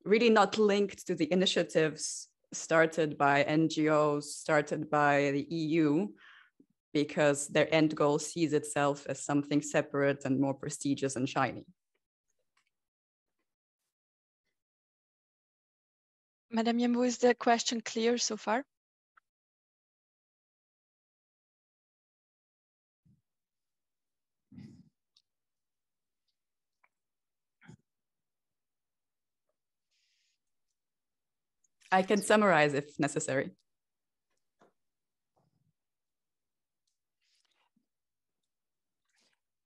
[SPEAKER 5] really not linked to the initiatives started by NGOs, started by the EU, because their end goal sees itself as something separate and more prestigious and shiny?
[SPEAKER 1] Madame Yembo, is the question clear so far?
[SPEAKER 5] I can summarize if necessary.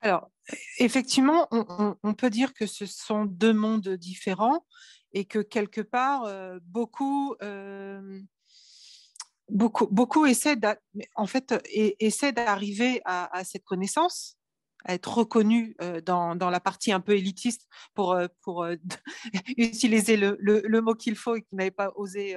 [SPEAKER 7] Alors, effectivement, on peut dire que ce sont deux mondes différents et que quelque part, beaucoup essaient d'arriver à cette connaissance, à être reconnus dans la partie un peu élitiste pour utiliser le mot qu'il faut et que vous n'avez pas osé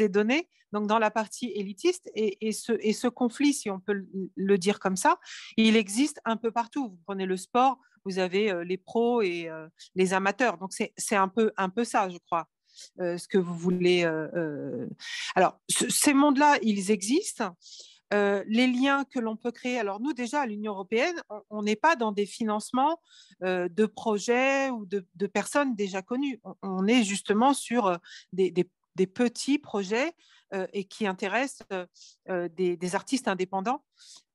[SPEAKER 7] donner. Donc, dans la partie élitiste, et ce conflit, si on peut le dire comme ça, il existe un peu partout. Vous prenez le sport, vous avez les pros et les amateurs. Donc, c'est un peu ça, je crois, ce que vous voulez. Alors, ces mondes-là, ils existent. Les liens que l'on peut créer. Alors nous, déjà, à l'Union européenne, on n'est pas dans des financements de projets ou de personnes déjà connues. On est justement sur des petits projets et qui intéressent des artistes indépendants.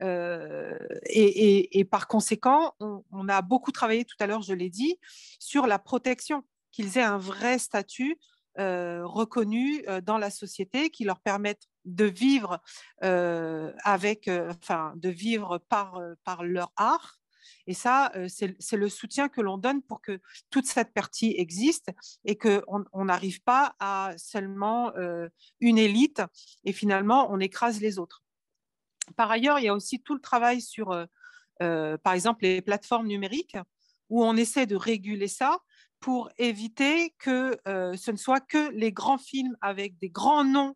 [SPEAKER 7] Et par conséquent, on a beaucoup travaillé tout à l'heure, je l'ai dit, sur la protection, qu'ils aient un vrai statut reconnus dans la société, qui leur permettent de vivre de vivre par leur art. Et ça, c'est le soutien que l'on donne pour que toute cette partie existe et qu'on n'arrive pas à seulement une élite et finalement on écrase les autres. Par ailleurs, il y a aussi tout le travail sur, par exemple, les plateformes numériques où on essaie de réguler ça pour éviter que ce ne soit que les grands films avec des grands noms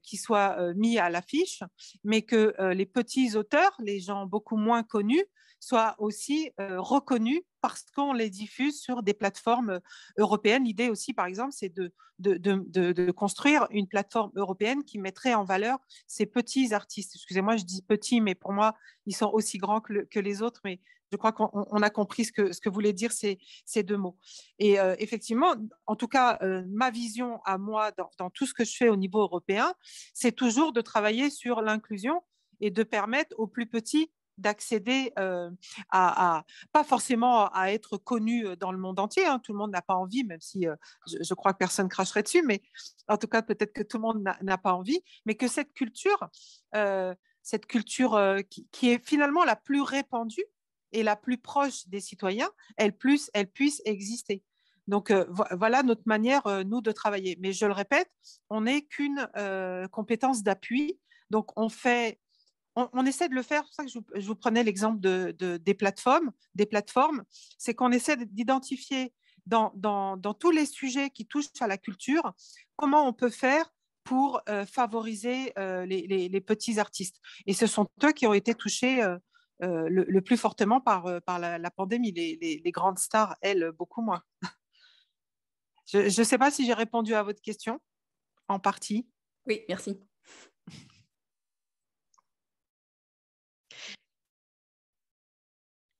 [SPEAKER 7] qui soient mis à l'affiche, mais que les petits auteurs, les gens beaucoup moins connus, soient aussi reconnus parce qu'on les diffuse sur des plateformes européennes. L'idée aussi, par exemple, c'est de construire une plateforme européenne qui mettrait en valeur ces petits artistes. Excusez-moi, je dis petits, mais pour moi, ils sont aussi grands que les autres, mais je crois qu'on a compris ce que voulaient dire ces deux mots. Et effectivement, en tout cas, ma vision à moi dans tout ce que je fais au niveau européen, c'est toujours de travailler sur l'inclusion et de permettre aux plus petits d'accéder pas forcément à être connu dans le monde entier. Hein. Tout le monde n'a pas envie, même si je crois que personne cracherait dessus, mais en tout cas, peut-être que tout le monde n'a pas envie, mais que cette culture qui est finalement la plus répandue et la plus proche des citoyens, elle puisse exister. Donc, voilà notre manière, nous, de travailler. Mais je le répète, on n'est qu'une compétence d'appui. Donc, on essaie de le faire. C'est pour ça que je vous prenais l'exemple des plateformes. C'est qu'on essaie d'identifier dans tous les sujets qui touchent à la culture, comment on peut faire pour favoriser les petits artistes. Et ce sont eux qui ont été touchés le plus fortement par la pandémie. Les grandes stars, elles, beaucoup moins. Je ne sais pas si j'ai répondu à votre question, en partie.
[SPEAKER 5] Oui, merci.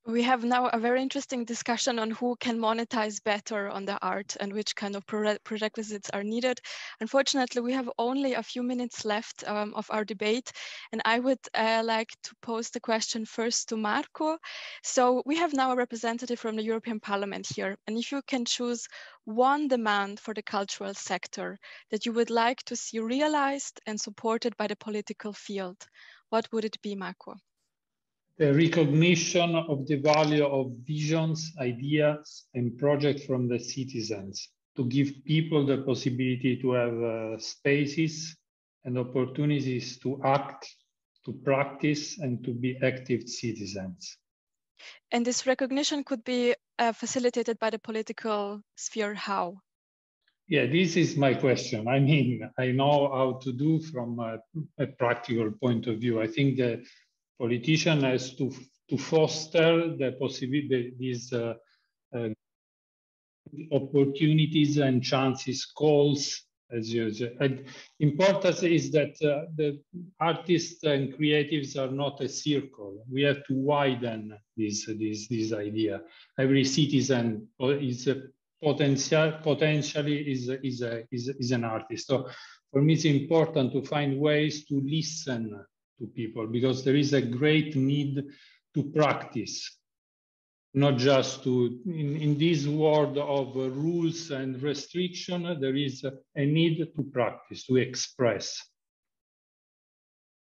[SPEAKER 1] We have now a very interesting discussion on who can monetize better on the art and which kind of prerequisites are needed. Unfortunately, we have only a few minutes left of our debate, and I would like to pose the question first to Marco. So we have now a representative from the European Parliament here, and if you can choose one demand for the cultural sector that you would like to see realized and supported by the political field, what would it be, Marco?
[SPEAKER 6] The recognition of the value of visions, ideas, and projects from the citizens to give people the possibility to have spaces and opportunities to act, to practice, and to be active citizens.
[SPEAKER 1] And this recognition could be facilitated by the political sphere. How?
[SPEAKER 6] Yeah, this is my question. I mean, I know how to do from a practical point of view. I think the politician has to foster the possibility, these opportunities and chances, calls, as you said. Important is that the artists and creatives are not a circle. We have to widen this idea. Every citizen is a potentially is an artist. So for me, it's important to find ways to listen to people, because there is a great need to practice, not just to, in this world of rules and restriction, there is a need to practice, to express.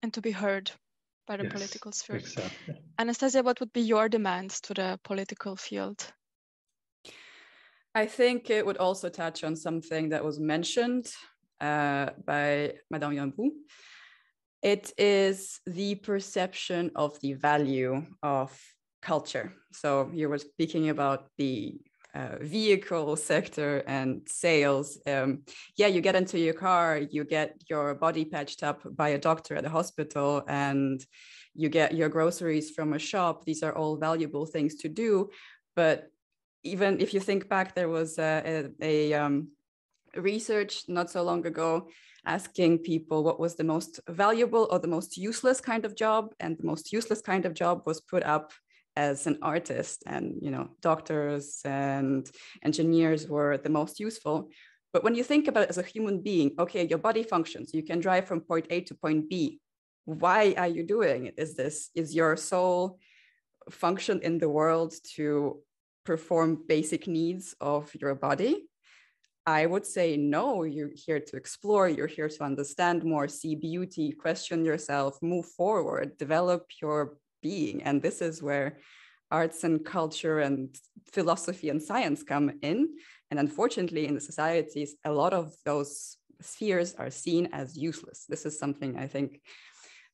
[SPEAKER 1] And to be heard by the political sphere.
[SPEAKER 6] Exactly.
[SPEAKER 1] Anastasia, what would be your demands to the political field?
[SPEAKER 5] I think it would also touch on something that was mentioned by Madame Yambou. It is the perception of the value of culture. So you were speaking about the vehicle sector and sales. Yeah, you get into your car, you get your body patched up by a doctor at a hospital, and you get your groceries from a shop. These are all valuable things to do. But even if you think back, there was a research not so long ago asking people what was the most valuable or the most useless kind of job, and the most useless kind of job was put up as an artist, and doctors and engineers were the most useful. But when you think about it as a human being, okay, your body functions, you can drive from point A to point B. Why are you doing it? Is your sole function in the world to perform basic needs of your body? I would say no, you're here to explore, you're here to understand more, see beauty, question yourself, move forward, develop your being. And this is where arts and culture and philosophy and science come in. And unfortunately, in the societies, a lot of those spheres are seen as useless. This is something I think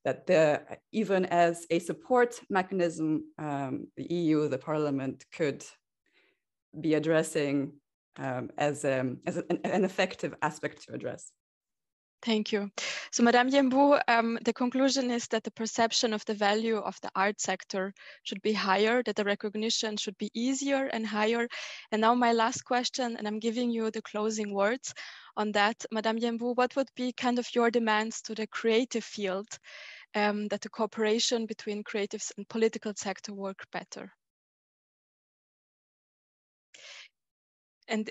[SPEAKER 5] that even as a support mechanism, the EU, the Parliament could be addressing as an effective aspect to address.
[SPEAKER 1] Thank you. So, Madame Yambou, the conclusion is that the perception of the value of the art sector should be higher, that the recognition should be easier and higher. And now my last question, and I'm giving you the closing words on that. Madame Yambou, what would be kind of your demands to the creative field, that the cooperation between creatives and political sector work better? And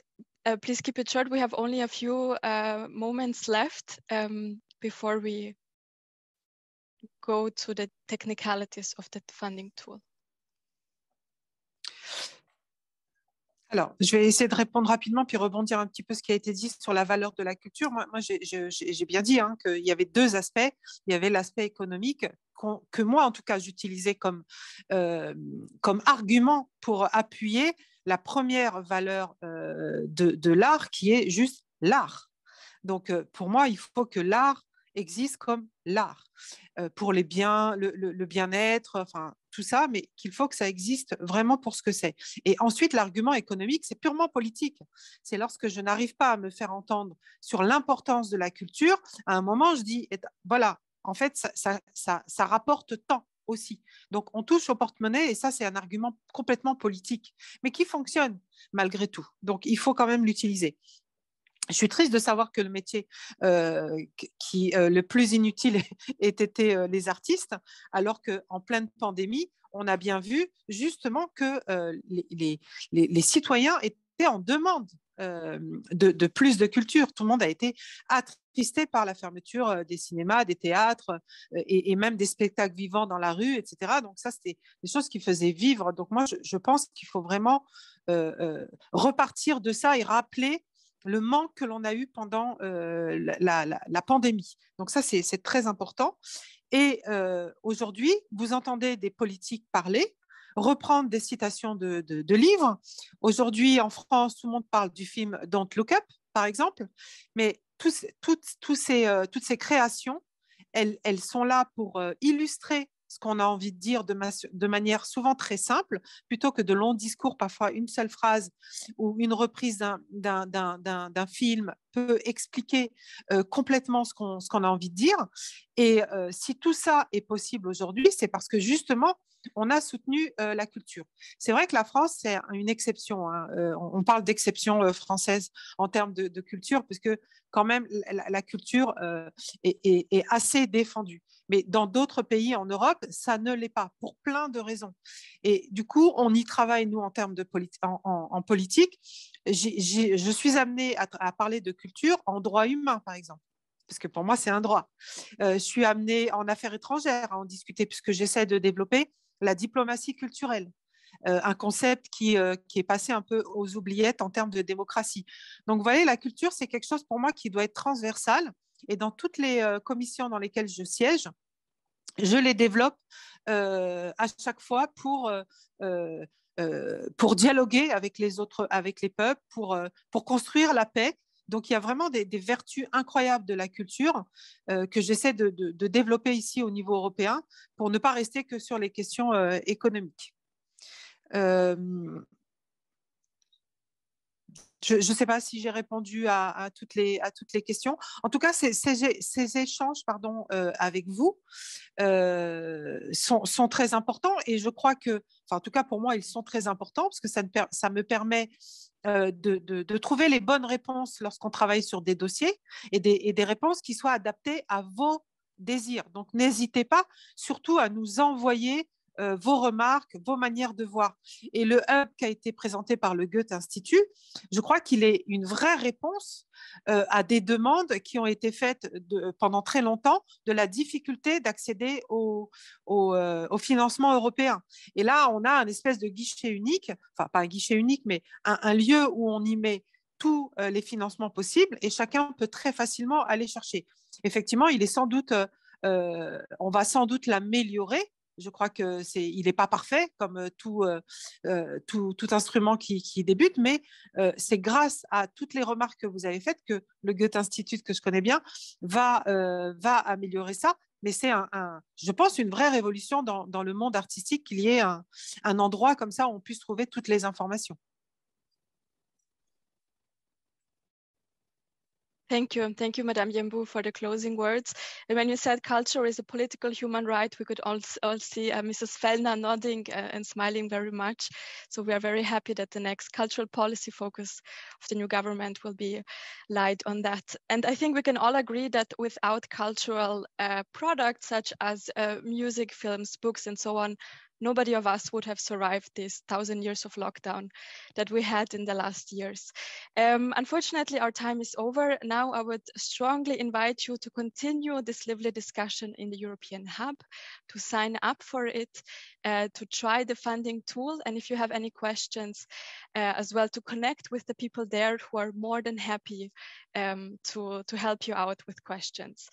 [SPEAKER 1] please keep it short. We have only a few moments left before we go to the technicalities of the funding tool.
[SPEAKER 7] Alors, je vais essayer de répondre rapidement puis rebondir un petit peu ce qui a été dit sur la valeur de la culture. Moi j'ai bien dit qu'il y avait deux aspects. Il y avait l'aspect économique que moi, en tout cas, j'utilisais comme argument pour appuyer la première valeur de l'art, qui est juste l'art. Donc, pour moi, il faut que l'art existe comme l'art, pour les biens, le bien-être, enfin tout ça, mais qu'il faut que ça existe vraiment pour ce que c'est. Et ensuite, l'argument économique, c'est purement politique. C'est lorsque je n'arrive pas à me faire entendre sur l'importance de la culture, à un moment, je dis, voilà, en fait, ça rapporte tant aussi. Donc, on touche au porte-monnaie et ça, c'est un argument complètement politique, mais qui fonctionne malgré tout. Donc, il faut quand même l'utiliser. Je suis triste de savoir que le métier le plus inutile ait été les artistes, alors qu'en pleine pandémie, on a bien vu justement que les citoyens étaient en demande de plus de culture. Tout le monde a été attristé par la fermeture des cinémas, des théâtres et même des spectacles vivants dans la rue, etc. Donc ça, c'était des choses qui faisaient vivre. Donc moi, je pense qu'il faut vraiment repartir de ça et rappeler le manque que l'on a eu pendant la pandémie. Donc ça, c'est très important. Et aujourd'hui, vous entendez des politiques parler, reprendre des citations de livres. Aujourd'hui, en France, tout le monde parle du film Don't Look Up, par exemple, mais toutes ces créations, elles sont là pour illustrer ce qu'on a envie de dire de manière souvent très simple, plutôt que de longs discours, parfois une seule phrase ou une reprise d'un film peut expliquer complètement ce qu'on a envie de dire. Et si tout ça est possible aujourd'hui, c'est parce que justement, on a soutenu la culture. C'est vrai que la France, c'est une exception. Hein. On parle d'exception française en termes de culture, puisque quand même, la culture est assez défendue. Mais dans d'autres pays en Europe, ça ne l'est pas, pour plein de raisons. Et du coup, on y travaille, nous, en termes de en politique. Je suis amenée à parler de culture en droit humain, par exemple, parce que pour moi, c'est un droit. Je suis amenée en affaires étrangères à en discuter, puisque j'essaie de développer la diplomatie culturelle, un concept qui est passé un peu aux oubliettes en termes de démocratie. Donc, vous voyez, la culture, c'est quelque chose pour moi qui doit être transversal. Et dans toutes les commissions dans lesquelles je siège, je les développe à chaque fois pour dialoguer avec les autres, avec les peuples, pour construire la paix. Donc, il y a vraiment des vertus incroyables de la culture que j'essaie de développer ici au niveau européen pour ne pas rester que sur les questions économiques. Je ne sais pas si j'ai répondu à toutes les questions. En tout cas, ces échanges avec vous sont très importants et je crois que, en tout cas pour moi, ils sont très importants parce que ça me permet de trouver les bonnes réponses lorsqu'on travaille sur des dossiers et des réponses qui soient adaptées à vos désirs. Donc, n'hésitez pas surtout à nous envoyer vos remarques, vos manières de voir. Et le hub qui a été présenté par le Goethe Institut, je crois qu'il est une vraie réponse à des demandes qui ont été faites pendant très longtemps de la difficulté d'accéder au financement européen. Et là, on a un espèce de guichet unique, enfin pas un guichet unique, mais un lieu où on y met tous les financements possibles et chacun peut très facilement aller chercher. Effectivement, il est sans doute, on va sans doute l'améliorer. Je crois qu'il n'est pas parfait comme tout instrument qui débute, mais c'est grâce à toutes les remarques que vous avez faites que le Goethe Institut, que je connais bien, va améliorer ça. Mais c'est, je pense, une vraie révolution dans le monde artistique qu'il y ait un endroit comme ça où on puisse trouver toutes les informations.
[SPEAKER 1] Thank you, Madame Yembu, for the closing words. And when you said culture is a political human right, we could all see Mrs. Fellner nodding and smiling very much. So we are very happy that the next cultural policy focus of the new government will be light on that. And I think we can all agree that without cultural products such as music, films, books, and so on, nobody of us would have survived these 1,000 years of lockdown that we had in the last years. Unfortunately, our time is over. Now I would strongly invite you to continue this lively discussion in the European Hub, to sign up for it, to try the funding tool. And if you have any questions as well, to connect with the people there who are more than happy to help you out with questions.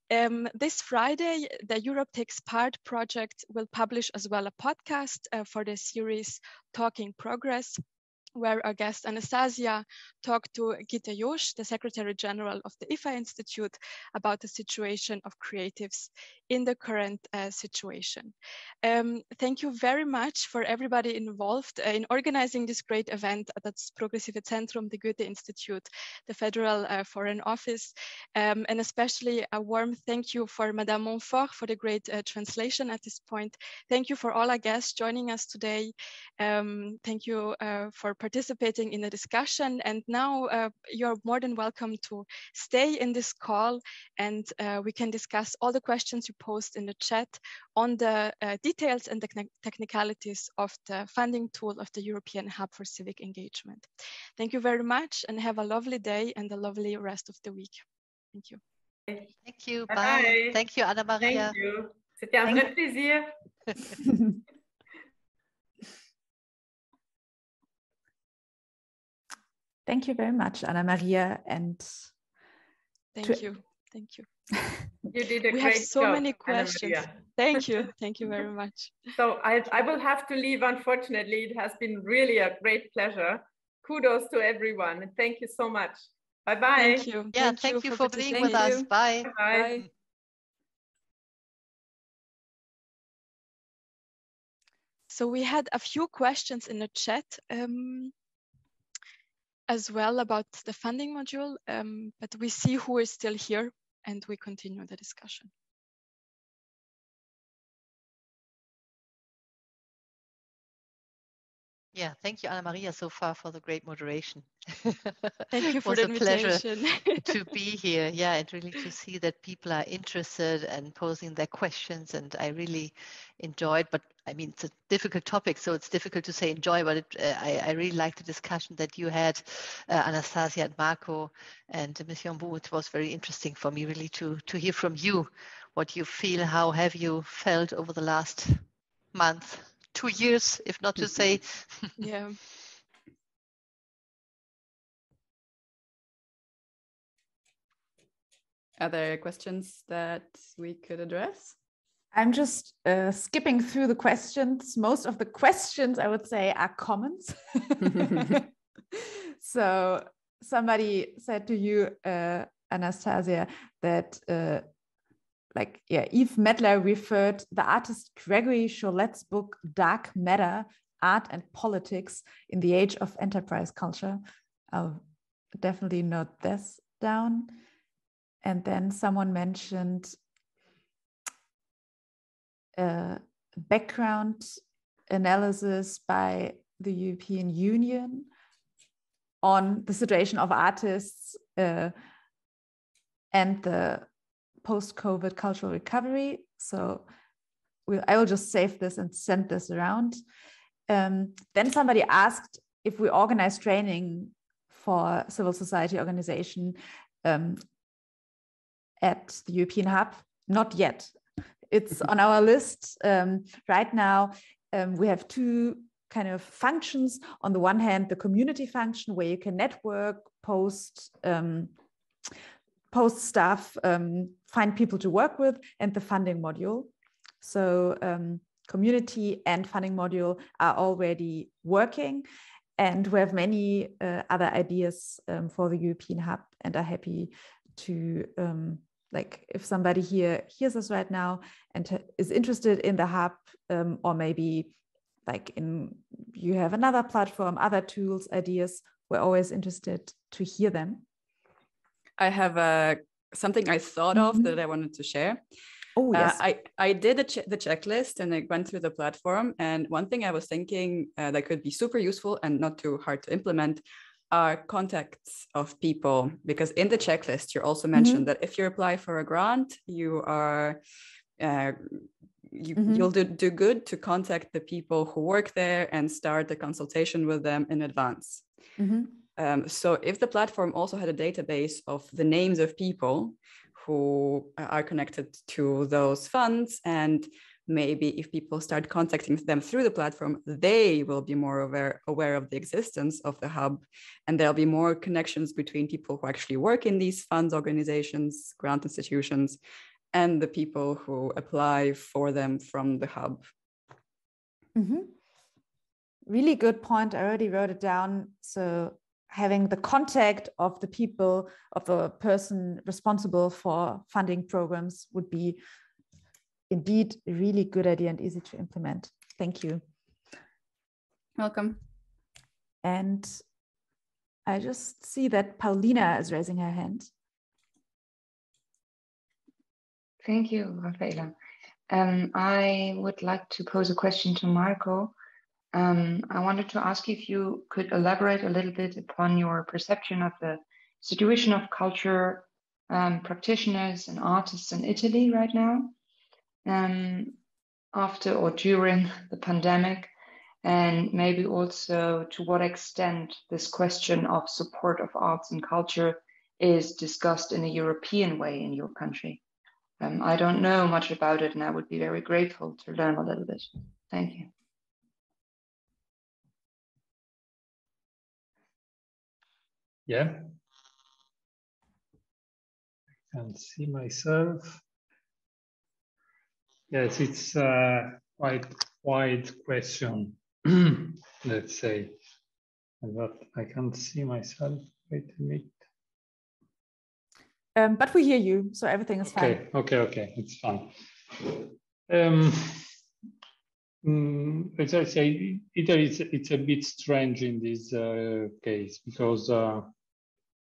[SPEAKER 1] This Friday, the Europe Takes Part project will publish as well a podcast for the series Talking Progress, where our guest Anastasia talked to Gita Josh, the Secretary General of the IFA Institute, about the situation of creatives in the current situation. Thank you very much for everybody involved in organizing this great event. That's Progressive Zentrum, the Goethe Institute, the Federal Foreign Office, and especially a warm thank you for Madame Montfort for the great translation at this point. Thank you for all our guests joining us today. Thank you for participating participating in the discussion. And now you're more than welcome to stay in this call, and we can discuss all the questions you post in the chat on the details and the technicalities of the funding tool of the European Hub for Civic Engagement. Thank you very much, and have a lovely day and a lovely rest of the week. Thank you.
[SPEAKER 4] Thank you.
[SPEAKER 2] Bye.
[SPEAKER 4] Bye. Thank you, Anna Maria.
[SPEAKER 2] Thank you. C'était un vrai plaisir.
[SPEAKER 3] Thank you very much, Anna Maria. And
[SPEAKER 1] thank you. Thank you.
[SPEAKER 2] You did a
[SPEAKER 1] we
[SPEAKER 2] great
[SPEAKER 1] have so
[SPEAKER 2] job,
[SPEAKER 1] many questions. Thank you. Thank you very much.
[SPEAKER 2] So I will have to leave, unfortunately. It has been really a great pleasure. Kudos to everyone. And thank you so much. Bye-bye.
[SPEAKER 1] Thank you.
[SPEAKER 4] Yeah, thank you for being with us. Bye.
[SPEAKER 2] Bye.
[SPEAKER 1] So we had a few questions in the chat as well about the funding module, but we see who is still here and we continue the discussion.
[SPEAKER 4] Yeah, thank you, Anna Maria, so far for the great moderation.
[SPEAKER 1] Thank you for the invitation.
[SPEAKER 4] Pleasure to be here. Yeah, and really to see that people are interested and posing their questions. And I really enjoyed, but I mean, it's a difficult topic, so it's difficult to say enjoy, but I really liked the discussion that you had, Anastasia and Marco and Ms. Yombu. It was very interesting for me really to hear from you what you feel, how have you felt over the last month, 2 years, if not to say.
[SPEAKER 1] Yeah.
[SPEAKER 5] Are there questions that we could address?
[SPEAKER 3] I'm just skipping through the questions. Most of the questions, I would say, are comments. So somebody said to you, Anastasia, that Yves Medler referred the artist Gregory Cholet's book Dark Matter, Art and Politics in the Age of Enterprise Culture. I'll definitely note this down. And then someone mentioned background analysis by the European Union on the situation of artists and the post-COVID cultural recovery. So I will just save this and send this around. Then somebody asked if we organize training for civil society organization at the European Hub. Not yet. It's on our list right now. We have two kind of functions. On the one hand, the community function where you can network, post stuff, find people to work with, and the funding module. So community and funding module are already working, and we have many other ideas for the European Hub, and are happy to if somebody here hears us right now and is interested in the Hub, or maybe you have another platform, other tools, ideas, we're always interested to hear them.
[SPEAKER 5] I have something I thought of that I wanted to share.
[SPEAKER 3] Oh, yes.
[SPEAKER 5] I did the checklist and I went through the platform. And one thing I was thinking that could be super useful and not too hard to implement are contacts of people. Because in the checklist, you also mentioned that if you apply for a grant, you are... you'll do good to contact the people who work there and start the consultation with them in advance. So if the platform also had a database of the names of people who are connected to those funds, and maybe if people start contacting them through the platform, they will be more aware of the existence of the Hub, and there'll be more connections between people who actually work in these funds, organizations, grant institutions, and the people who apply for them from the Hub.
[SPEAKER 3] Really good point. I already wrote it down. So having the contact of the people, of the person responsible for funding programs would be indeed a really good idea and easy to implement. Thank you.
[SPEAKER 5] Welcome.
[SPEAKER 3] And I just see that Paulina is raising her hand.
[SPEAKER 8] Thank you, Rafaela. I would like to pose a question to Marco. I wanted to ask you if you could elaborate a little bit upon your perception of the situation of culture practitioners and artists in Italy right now, after or during the pandemic, and maybe also to what extent this question of support of arts and culture is discussed in a European way in your country. I don't know much about it, and I would be very grateful to learn a little bit. Thank you.
[SPEAKER 6] Yeah, I can see myself. Yes, it's a quite wide question, let's say. But I can't see myself. Wait a minute.
[SPEAKER 3] But we hear you, so everything is fine.
[SPEAKER 6] Okay, it's fine. As I say, it's a bit strange in this case because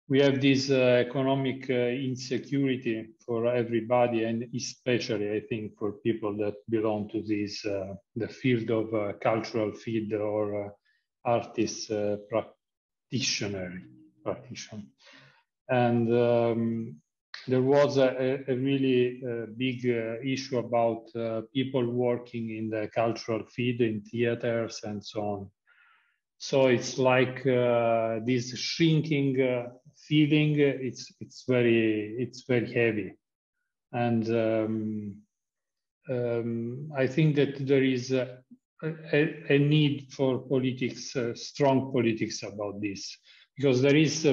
[SPEAKER 6] we have this economic insecurity for everybody, and especially, I think, for people that belong to this the field of cultural field or artist practitioner. And there was a really big issue about people working in the cultural field, in theaters and so on. So it's like this shrinking feeling. It's very heavy, and I think that there is a need for politics, strong politics about this, because there is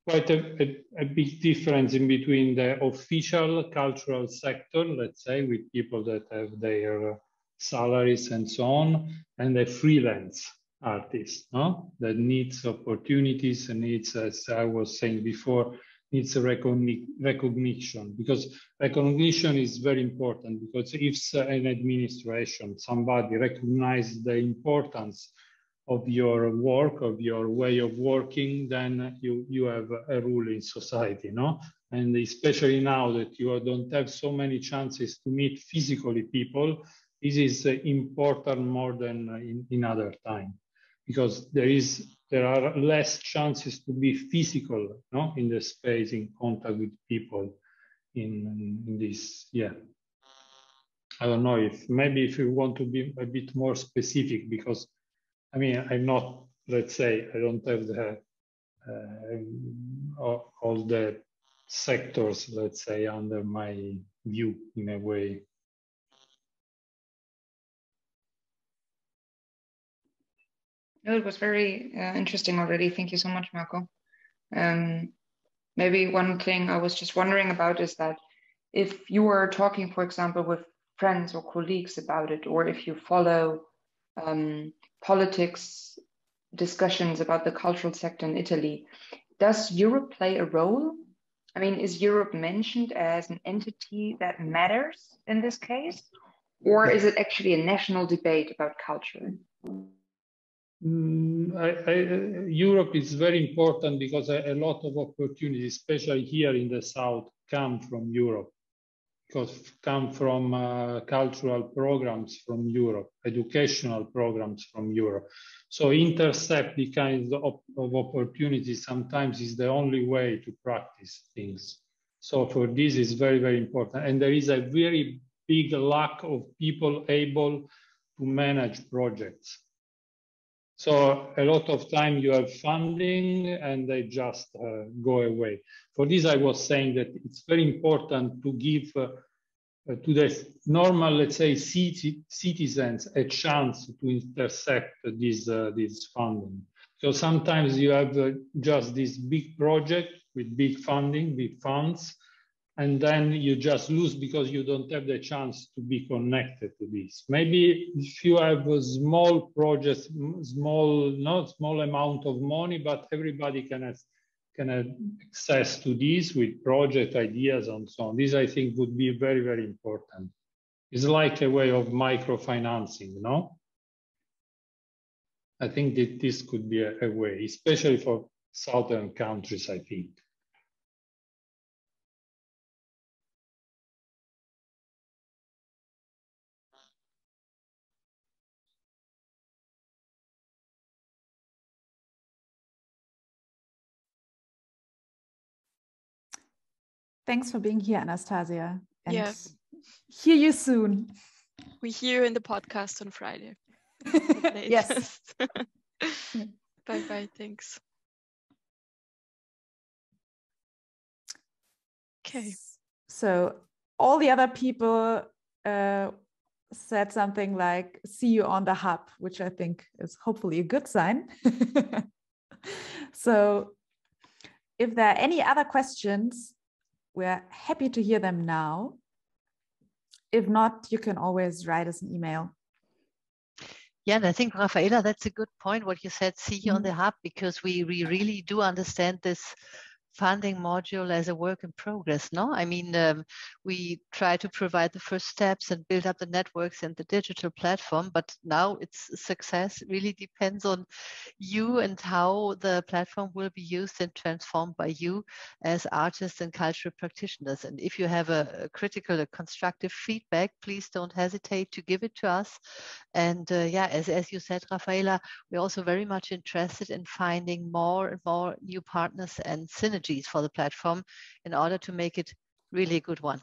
[SPEAKER 6] quite a big difference in between the official cultural sector, let's say, with people that have their salaries and so on, and the freelance artist, no? That needs opportunities and needs, as I was saying before, needs a recognition, because recognition is very important, because if an administration, somebody recognizes the importance of your work, of your way of working, then you have a rule in society, no? And especially now that you don't have so many chances to meet physically people, this is important more than in other time, because there are less chances to be physical, no, in the space, in contact with people in this. Yeah, I don't know if maybe if you want to be a bit more specific, because I mean, I'm not, let's say, I don't have the all the sectors, let's say, under my view in a way.
[SPEAKER 8] No, it was very interesting already. Thank you so much, Marco. Maybe one thing I was just wondering about is that if you were talking, for example, with friends or colleagues about it, or if you follow politics discussions about the cultural sector in Italy, does Europe play a role? I mean, is Europe mentioned as an entity that matters in this case? Or is it actually a national debate about culture?
[SPEAKER 6] Europe is very important because a lot of opportunities, especially here in the South, come from Europe, because come from cultural programs from Europe, educational programs from Europe. So intercept the kinds of opportunities sometimes is the only way to practice things. So for this is very, very important. And there is a very big lack of people able to manage projects. So a lot of time you have funding and they just go away. For this, I was saying that it's very important to give to the normal, let's say, citizens a chance to intercept this funding. So sometimes you have just this big project with big funding, big funds, and then you just lose because you don't have the chance to be connected to this. Maybe if you have a small project, not small amount of money, but everybody can have access to this with project ideas and so on. This, I think, would be very, very important. It's like a way of microfinancing, no? I think that this could be a way, especially for southern countries, I think.
[SPEAKER 3] Thanks for being here, Anastasia. And
[SPEAKER 1] Yeah.
[SPEAKER 3] hear you soon.
[SPEAKER 1] We hear you in the podcast on Friday.
[SPEAKER 3] Yes.
[SPEAKER 1] Bye-bye. Thanks. Okay.
[SPEAKER 3] So all the other people said something like, see you on the hub, which I think is hopefully a good sign. So if there are any other questions, we're happy to hear them now. If not, you can always write us an email.
[SPEAKER 4] Yeah, and I think, Rafaela, that's a good point, what you said, see you on the hub, because we really do understand this funding module as a work in progress, no? I mean, we try to provide the first steps and build up the networks and the digital platform, but now its success really depends on you and how the platform will be used and transformed by you as artists and cultural practitioners. And if you have a critical, a constructive feedback, please don't hesitate to give it to us. And yeah, as you said, Rafaela, we're also very much interested in finding more and more new partners and synergies for the platform in order to make it really a good one.